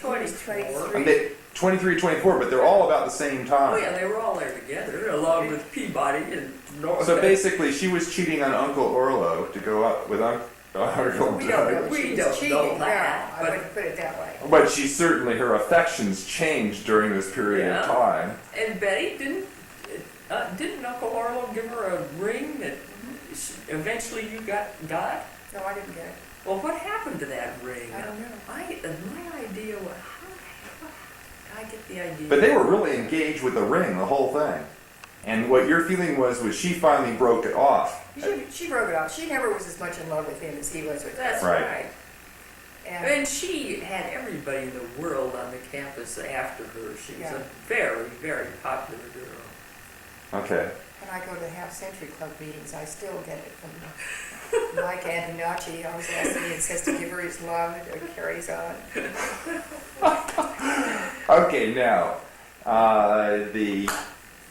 he was 23. And they, 23, 24, but they're all about the same time. Oh yeah, they were all there together, along with Peabody and North. So basically, she was cheating on Uncle Orlo to go up with Uncle We don't know Doug. that We she was don't know cheating. that, No, I but- wouldn't put it that way. But she certainly, her affections changed during this period of Yeah. time. And Betty didn't Uncle Orlo give her a ring that eventually you got? No, I didn't get it. Well, what happened to that ring? I don't know. My idea was how I get the idea. But they were really engaged with the ring, the whole thing. And what your feeling was she finally broke it off. She broke it off. She never was as much in love with him as he was with her. That's Right. right. And And she had everybody in the world on the campus after her. She was Yeah. a very, very popular girl. Okay. when I go to the Half Century Club meetings, I still get it from Mike Antonacci. Always asks me and says to give her his love, and it carries on. Okay, now,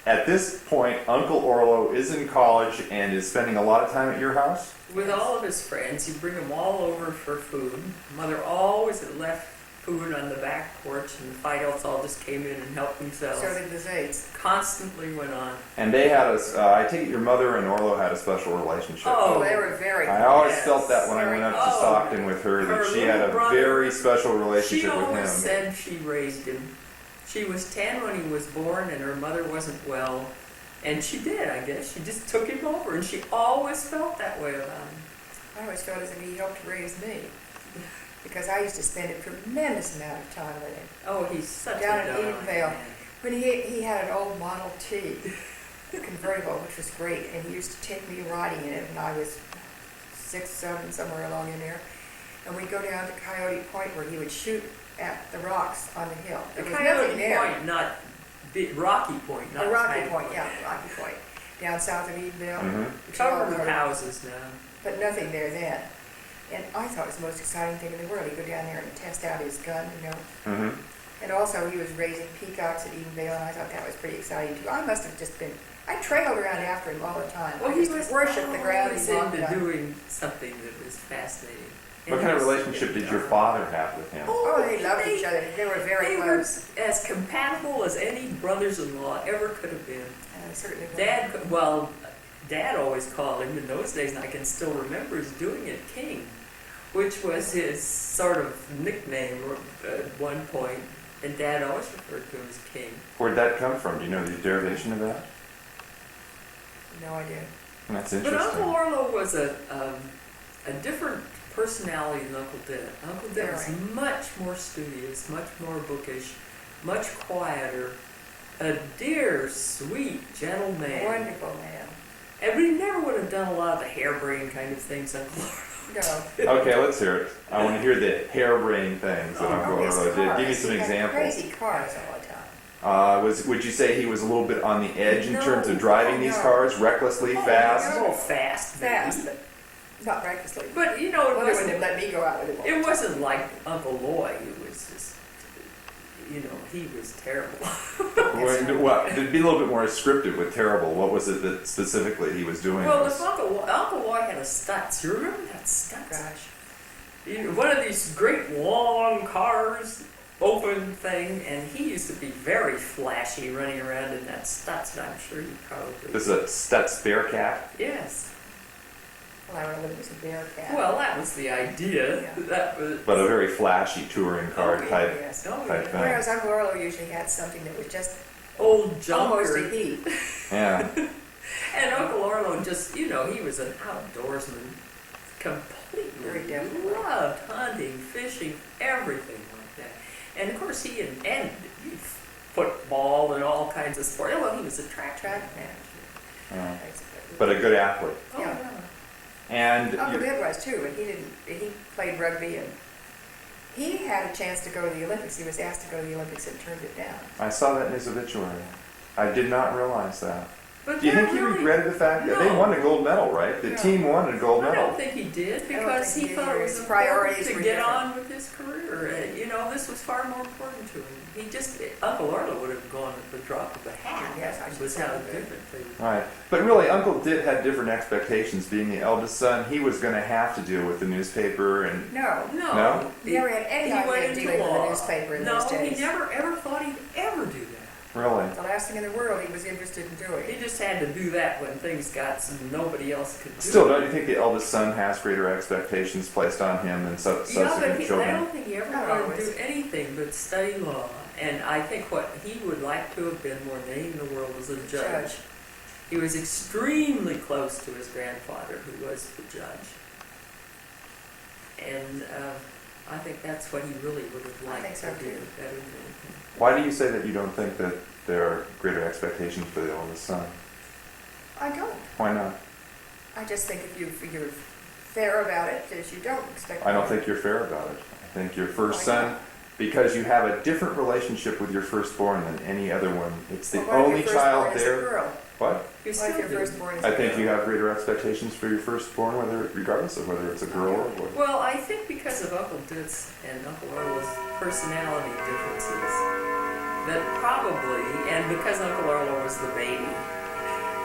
at this point, Uncle Orlo is in college and is spending a lot of time at your house? With all of his friends, he'd bring them all over for food. Mother always had left food on the back porch, and the Fidels all just came in and helped themselves. So did the Zates. Constantly went on. And they had I take it your mother and Orlo had a special relationship. Oh, Oh, they were very I always yes. felt that when I went up to Oh, Stockton with her, that her she had a little brother, very special She relationship with always him. said she raised him. She was 10 when he was born, and her mother wasn't well. And she did, I guess. She just took him over, and she always felt that way about him. I always felt as if he helped raise me. Because I used to spend a tremendous amount of time with him. Oh, he's such Down a in darling Edenvale. man. When he had an old Model T convertible, which was great, and he used to take me riding in it when I was 6, 7, somewhere along in there. And we'd go down to Coyote Point where he would shoot at the rocks on the hill. The There was nothing Coyote there. Point, not Rocky Point, not A Rocky Coyote Point, yeah, Rocky Point, down south of Edenvale. Mhm. which you all Covered with know. houses now. But nothing there then. And I thought it was the most exciting thing in the world. He'd go down there and test out his gun, you know. Mhm. And also he was raising peacocks at Edenvale, and I thought that was pretty exciting too. I must have just been, I trailed around after him all the time. Well, I he just was worshipped the ground always he walked into on. doing something that was fascinating. What And kind of he was- relationship did your father have with him? Oh, they loved each other. They were very They were close. as compatible as any brothers-in-law ever could have been. Certainly were. Dad always called him in those days, and I can still remember his doing it King, which was his sort of nickname at one point, and Dad always referred to him as King. Where'd that come from? Do you know the derivation of that? No idea. That's But Uncle interesting. Orlo was a different personality than Uncle Dick. Uncle Dick was Very. much more studious, much more bookish, much quieter. A dear, sweet, gentle man. Wonderful man. And we never would have done a lot of the harebrained kind of things Uncle Orlo. No. Okay, let's hear it. I want to hear the harebrained things that Uncle Oh, his Orlo did. Give me cars. some He had examples. Crazy cars all the time. Would you say he was a little bit on the edge in No. terms of driving these No. cars recklessly, A fast? little fast, maybe. Fast, but not recklessly. But you know, Mother it wouldn't wasn't, have let me go out with him all the it time. wasn't like Uncle Lloyd. It was just, you know, he was terrible. It'd be a little bit more descriptive with terrible. What was it that specifically he was doing? Well, was- if Uncle Lloyd had a Stutz. You remember that Stutz? Gosh. One of these great long cars, open thing, and he used to be very flashy running around in that Stutz, and I'm sure you probably... This is a Stutz Bearcat. Yes. Well, I remember it was a Bearcat. Well, that was the idea. Yeah. That was... But a very flashy touring car Oh, yeah, type. yes. Oh, type yeah. thing. Whereas Uncle Orlo usually had something that was just Old junker. almost a heat. Yeah. And Uncle Orlo just, you know, he was an outdoorsman. Very Completely definitely. loved hunting, fishing, everything like that. And of course he and football and all kinds of sports. Well, he was a track Track man. Yeah. Basically. But a good athlete. Oh, Yeah. yeah. And Uncle you- Ed was too, and he played rugby, and he had a chance to go to the Olympics. He was asked to go to the Olympics and turned it down. I saw that in his obituary. I did not realize that. But Do you they're think he really- regretted the fact that they No. won a gold medal, right? The No. team won a gold I medal. don't think he did I don't because think he he thought did. it was His important priorities to were get different. on with his career. You know, this was far more important to him. he just, Uncle Orla would have gone at the drop of a hat. Yes, I should Was say how that. different they were. Right. But really, Uncle Dit had different expectations. Being the eldest son, he was going to have to deal with the newspaper and. No, No. No? he never had any He idea went of into dealing with law. the newspaper in No, those days. he never ever thought he'd ever do that. Really. The last thing in the world he was interested in doing. He just had to do that when things got so nobody else could do Still, it. don't you think the eldest son has greater expectations placed on him than Yeah, but subsequent I children? don't think he ever Not wanted to always. do anything but study law. And I think what he would like to have been more than anything in the world was a judge. Judge. He was extremely close to his grandfather, who was the judge. And I think that's what he really would have I liked think so, to do too. better than anything. Why do you say that you don't think that there are greater expectations for the eldest son? I don't. Why not? I just think if you're fair about it, as you don't expect. I don't think you're fair about it. I think your first Why son, not? because you have a different relationship with your firstborn than any other one. It's the Well, what if only your child firstborn is a there. girl? What? You What if still your do. firstborn is a I girl? think you have greater expectations for your firstborn, regardless of whether it's a girl or boy. Well, I think because of Uncle Ditz and Uncle Orla's personality differences, that probably, and because Uncle Orla was the baby,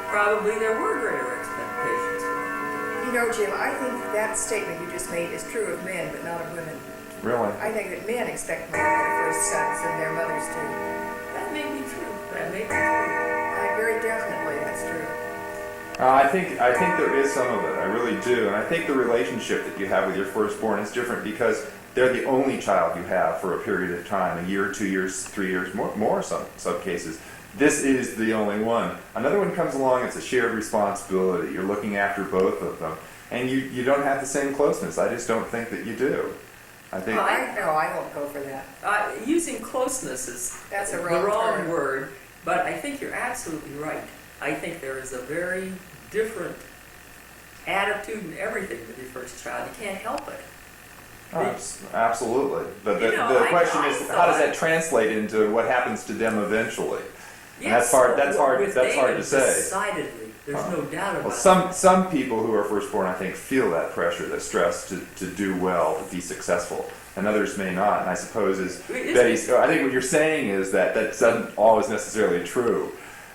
probably there were greater expectations for Uncle Ditz. You know, Jim, I think that statement you just made is true of men, but not of women. Really? I think that men expect more of their first sons than their mothers do. That may be true. That may be true. Very definitely, that's true. I think there is some of it. I really do, and I think the relationship that you have with your firstborn is different because they're the only child you have for a period of time, a year, 2 years, 3 years, more some cases. This is the only one. Another one comes along, it's a shared responsibility. You're looking after both of them, and you don't have the same closeness. I just don't think that you do. I think. Well, I won't go for that. Using closeness is That's a the wrong wrong term. word, but I think you're absolutely right. I think there is a very different attitude and everything with your first child. You can't help it. Absolutely. But the, You know, the I- question I is, thought- how does that translate into what happens to them eventually? And that's Yes, hard- that's hard- with that's hard David, to say. Decidedly, there's no doubt about Well, it. some people who are firstborn, I think, feel that pressure, that stress to do well, to be successful, and others may not. And I suppose, as It is- Betty's, I think what you're saying is that isn't always necessarily true.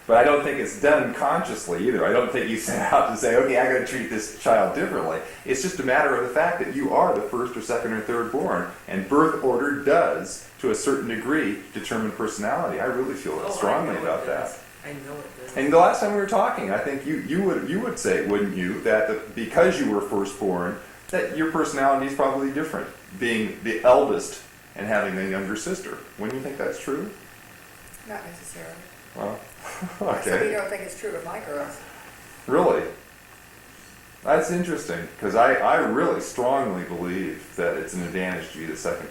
But I don't think it's done consciously either. I don't think you set out to say, okay, I got to treat this child differently. It's just a matter of the fact that you are the first or second or third born, and birth order does, to a certain degree, determine personality. I really feel Oh, strongly I know about it that. does. I know it does. And the last time we were talking, I think you would say, wouldn't you, that because you were firstborn, that your personality is probably different, being the eldest and having a younger sister. Wouldn't you think that's true? Not necessarily. Well, So you okay. don't think it's true of my girls? Really? That's interesting, because I really strongly believe that it's an advantage to be the second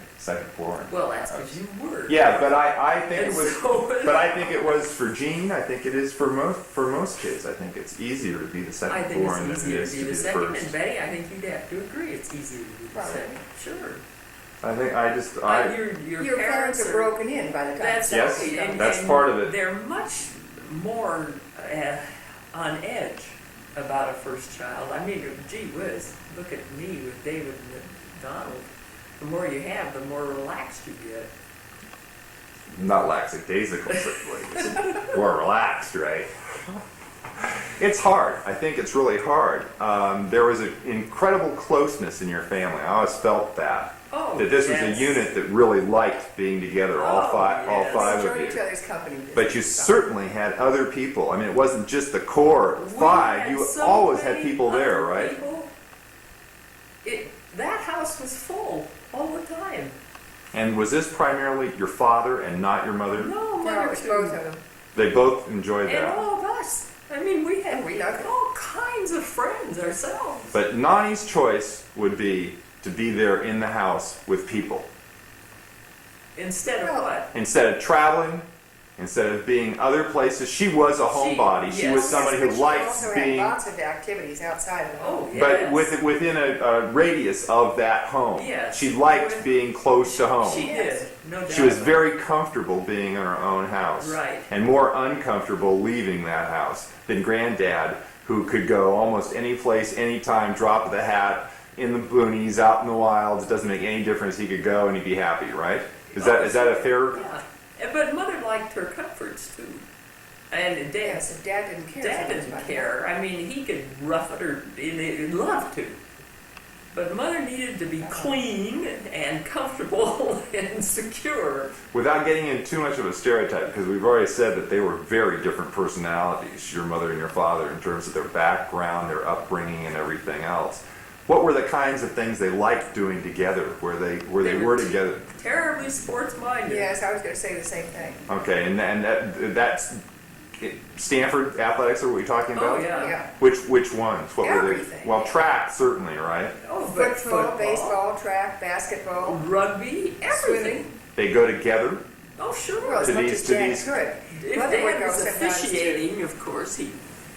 born. Well, that's because you were. Yeah, but I think it And was. so- But I think it was for Jean. I think it is for most kids. I think it's easier to be the I second think born than it's it easier is to to be be the the second. first. And Betty, I think you'd have to agree it's easier to be the Probably. second. Sure. I think Your parents are broken in by the time. That's Yes, right. And, that's and part of it. They're much more on edge about a first child. I mean, gee whiz, look at me with David and Donald. The more you have, the more relaxed you get. not lackadaisical, certainly. It's more relaxed, right? It's hard. I think it's really hard. There was an incredible closeness in your family. I always felt that. Oh, That this was yes. a unit that really liked being together, all Oh, five yes. of Enjoy you. each other's company. But you certainly had other people. I mean, it wasn't just the core We five. had You so always had many people there, other right? people. That house was full all the time. And was this primarily your father and not your mother? No, No, mother it's too. both of them. They both enjoyed And that. all of us. I mean, we had We loved it. all kinds of friends ourselves. But Nani's choice would be to be there in the house with people. Instead of Well, what? Instead of traveling, instead of being other places, she was a homebody. She yes. was somebody who But she liked also being, had lots of activities outside of the home. Oh, yes. but within a radius of that home. Yes. She liked With- being close to home. She Yes. did, no doubt. She was about very comfortable being in her own house. Right. And more uncomfortable leaving that house than Granddad, who could go almost any place, anytime, drop of the hat, in the boonies, out in the wilds. It doesn't make any difference. He could go and he'd be happy, right? Is that a fair? Yeah. But mother liked her comforts too. And Yes, and Dad didn't care. Dad so much didn't about care. I mean, he could rough it or he'd love to. But mother needed to be clean and comfortable and secure. Without getting into too much of a stereotype, because we've already said that they were very different personalities, your mother and your father, in terms of their background, their upbringing, and everything else. What were the kinds of things they liked doing together, where they were together? Terribly sports-minded. Yes, I was going to say the same thing. Okay, and that's Stanford athletics. Are we talking about? Oh, yeah. Yeah. Which ones? What were they? Everything. Well, track certainly, right? Oh, but Football, baseball, track, basketball, rugby, everything. swimming. They go together. Oh, sure. Well, as To much these- as to Dad these- could. If Mother would Dad go was sometimes, too. officiating, of course, he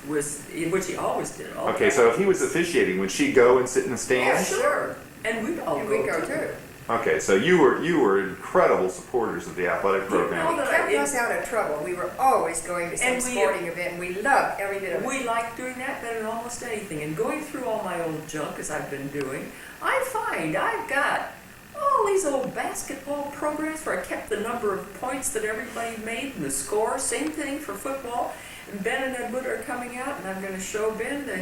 was, which he always did. All Okay, the so time. if he was officiating, would she go and sit in the Yeah, stands? sure. And we'd all And go we go too. too. Okay, so you were incredible supporters of the athletic You know program. that- Kept us out of trouble. We were always going to some And we- sporting event, and we loved every bit of it. We like doing that better than almost anything. And going through all my old junk, as I've been doing, I find I've got all these old basketball programs where I kept the number of points that everybody made and the score. Same thing for football. And Ben and Ed Wood are coming out, and I'm going to show Ben the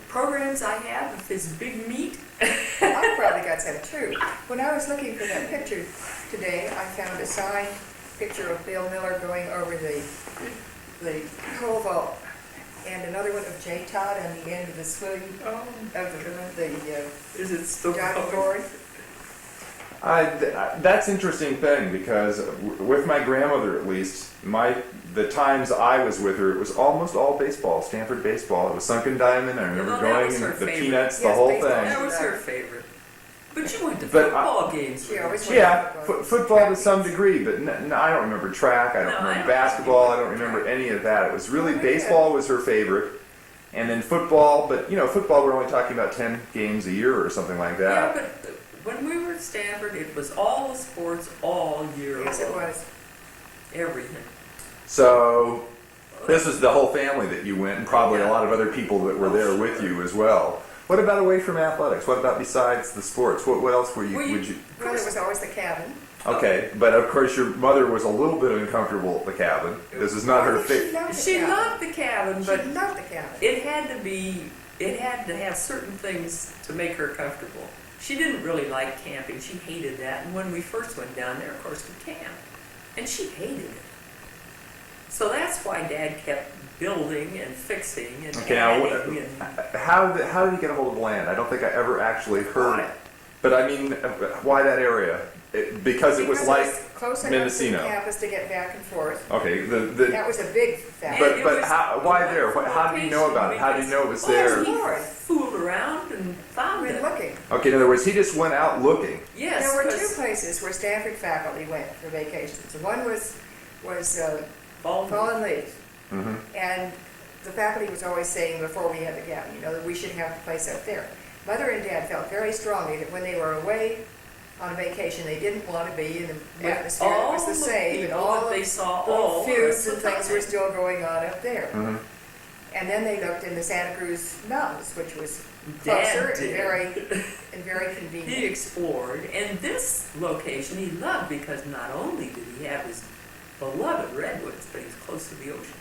programs I have of his big meet. I probably got some too. When I was looking for that picture today, I found a signed picture of Bill Miller going over the pole vault, and another one of Jay Todd on the end of the swing Oh, of the is it still diving going? board. That's an interesting thing because with my grandmother, at least, the times I was with her, it was almost all baseball, Stanford baseball. It was Sunken Diamond. I remember Well, that going was and her the favorite. Peanuts, the Yes, whole baseball. thing. That was her favorite. But you went to But football games. She always Yeah, went football to some degree, but I don't remember track. I don't No, I remember don't basketball. I remember don't remember track. any of that. It was really Oh, yeah. baseball was her favorite, and then football. But football we're only talking about 10 games a year or something like Yeah, that. but when we were at Stanford, it was all the sports all year Yes, it long. was. Everything. So this was the whole family that you went, and probably a Yeah. lot of other people that were Oh, there sure. with you as well. What about away from athletics? What about besides the sports? What else were you? Well, Would you? Well, there was always the cabin. Okay, but of course your mother was a little bit uncomfortable at the cabin. This is not her I think she favorite. loved the She cabin. loved the cabin, She but loved the cabin. it had to have certain things to make her comfortable. She didn't really like camping. She hated that. And when we first went down there, of course, we camped. And she hated it. So that's why Dad kept building and fixing and Okay, now adding and how did he get a hold of the land? I don't think I ever actually heard. Bought it. But I mean, why that area? Because it was like close enough to Mendocino. the campus to get back and forth. Okay, That was a big factor. It but was why a there? wonderful How did you know about it? How did you know it was there? Well, he Lord. fooled around and found We're it. looking. Okay, in other words, he just went out looking. Yes, There were 'cause two places where Stanford faculty went for vacations. One was Baldwin- Fallen Leaves. Hmm. And the faculty was always saying before we had the cabin, that we should have the place up there. Mother and Dad felt very strongly that when they were away on a vacation, they didn't want to be in the with atmosphere that was the same, and people all that the they saw little all the feuds rest and of the things time. were still going on up there. Hmm. And then they looked in the Santa Cruz Mountains, which was Dad closer and did. very He convenient. explored, and this location he loved because not only did he have his beloved redwoods, but he was close to the ocean.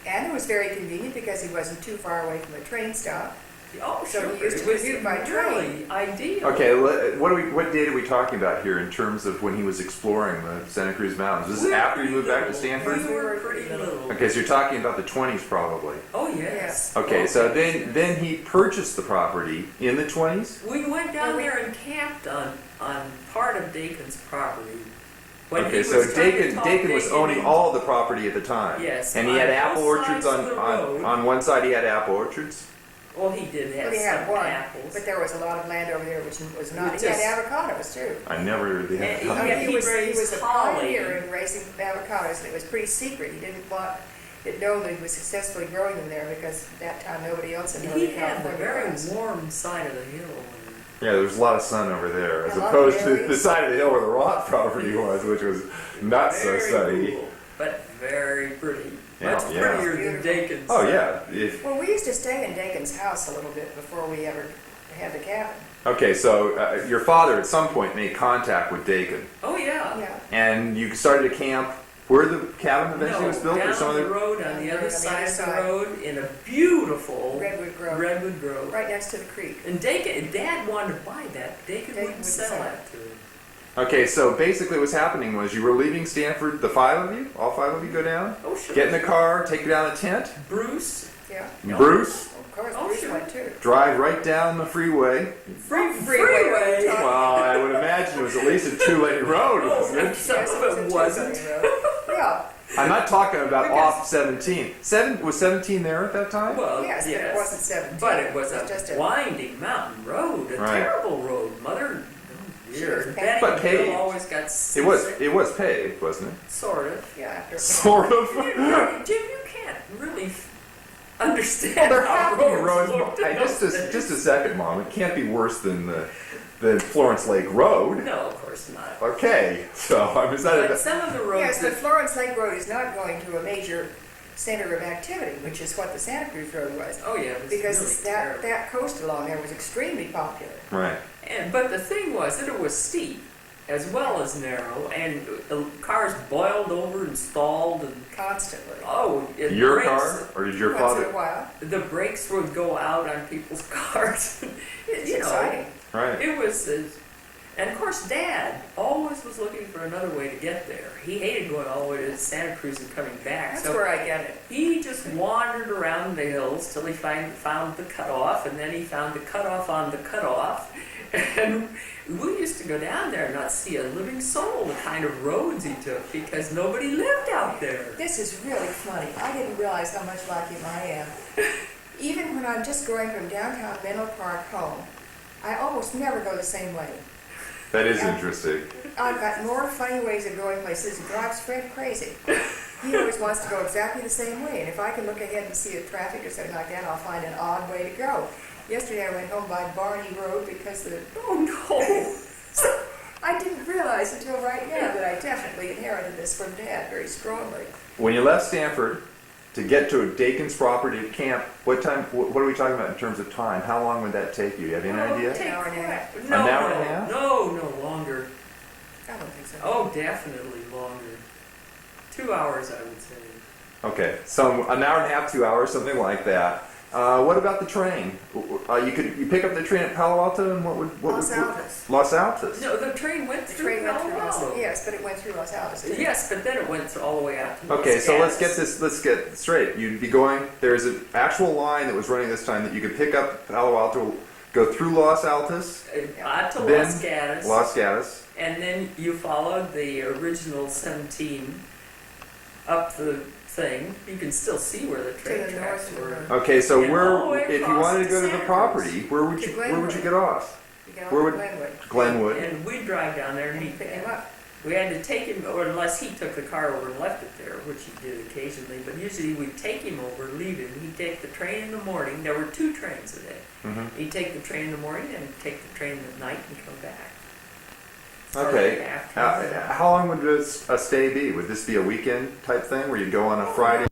And it was very convenient because he wasn't too far away from a train stop. Oh, So sure. he used to it was commute by really ideal. Okay, what date are we talking about here in terms of when he was exploring the Santa Cruz Mountains? This is We were after he pretty moved back to little. Stanford? We were pretty little. Okay, so you're talking about the 20s probably. Oh, yes. Okay, so then he purchased the property in the 20s? We went down Well, we- there and camped on part of Dakin's property. When he Okay, was so trying to talk Dakin was Dakin owning into- all of the property at the time. Yes, And he on had both apple orchards sides of the road. on one side. He had apple orchards. Well, he did have But he had some one, apples. but there was a lot of land over there which was not. Which He had is- avocados too. I never did. And I mean, Yeah, he he was raised a holly. pioneer in raising avocados, and it was pretty secret. He didn't want it known that he was successfully growing them there because at that time nobody else in He Northern had the California very was. warm side of the hill. Yeah, there was a lot of sun over there, as A lot of opposed to berries. the side of the hill where the Roth property was, which was not so Very sunny. cool, but very pretty. Yeah, Much yeah. prettier than Beautiful. Dakin's. Oh yeah. If, Well, we used to stay in Dakin's house a little bit before we ever had the cabin. Okay, so your father at some point made contact with Dakin, Oh, yeah. Yeah. and you started to camp where the cabin eventually was built, or down some the other. road on Down the the other road, on the side other of the side. road in a beautiful Redwood Grove. Redwood Grove. Right next to the creek. And Dakin, Dad wanted to buy that. Dakin Dakin wouldn't wouldn't sell sell it to him. Okay, so basically what's happening was you were leaving Stanford, the five of you, all five of you go down, Oh, sure. get in the car, take down a tent, Bruce. Yeah. No. Bruce, Of course, Oh, Bruce sure. went too. drive right down the freeway. Freeway. Well, I would imagine it was at least a two-lane road, Oh, wasn't it? some Yes, of was it a wasn't. two-lane road. Yeah. I'm not talking about Because- off 17. Was 17 there at that time? Well, Yes, but it wasn't 17. But it was just a winding mountain road, a Right. terrible road. Mother, Sure. dear, Betty But and Bill paved. always got It was paved, wasn't it? sort of. Yeah, after. Sort of. Jim, you can't really understand Well, they're how happy roads roads. looked in Just those a, days. just a second, Mom. It can't be worse than the Florence Lake Road. No, of course not. Okay, so I was at But some of the roads Yes, but that Florence Lake Road is not going to a major center of activity, which is what the Santa Cruz Road was. oh yeah, it was Because really that, terrible. that coast along there was extremely popular. right. But the thing was that it was steep as well as narrow, and the cars boiled over and stalled, and Constantly. and Your brakes, car, or did your Once in father? a while. the brakes would go out on people's cars. It's you know, exciting. Right. it was, and of course, Dad always was looking for another way to get there. He hated going all the way to Santa Cruz and coming back. That's so where I get it. he just wandered around the hills till he found the cutoff, and then he found the cutoff on the cutoff. And we used to go down there and not see a living soul, the kind of roads he took, because nobody lived out there. This is really funny. I didn't realize how much like him I am. Even when I'm just going from downtown Menlo Park home, I almost never go the same way. That is Yeah. interesting. I've got more funny ways of going places. It drives Fred crazy. He always wants to go exactly the same way, and if I can look ahead and see the traffic or something like that, I'll find an odd way to go. Yesterday I went home by Barney Road because Oh no! I didn't realize until right now that I definitely inherited this from Dad very strongly. When you left Stanford to get to Dakin's property at camp, what time? What are we talking about in terms of time? How long would that take you? Do you have any idea? Take An hour and a half. crap. An hour and a half? No, longer. I don't think so. Oh, definitely longer. 2 hours, I would say. Okay, so an hour and a half, 2 hours, something like that. What about the train? You pick up the train at Palo Alto, and what Los would Altos. Los Altos. No, the train went The through train went through Palo Los Alto. Yes, but it went through Los Altos too. Yes, but then it went all the way out to Okay, Los so let's Gatos. get this. Let's get straight. You'd be going. There's an actual line that was running this time that you could pick up Palo Alto, go through Los Altos, Out to then Los Gatos. Los Gatos. And then you followed the original 17 up the thing. You can still see where the train the tracks north of the were. road. Okay, so And all the way if you across wanted to to go to the Santa property, Cruz. where would To you Glenwood. get off? You get off Where at would- Glenwood Glenwood. And we'd drive down there and and he'd pick him up. We had to take him, or unless he took the car over and left it there, which he did occasionally, but usually we'd take him over, leave him. He'd take the train in the morning. There were 2 trains a day. Mhm. He'd take the train in the morning and take the train at night and come back. Okay. Or after. How long would a stay be? Would this be a weekend type thing where you go on a Friday?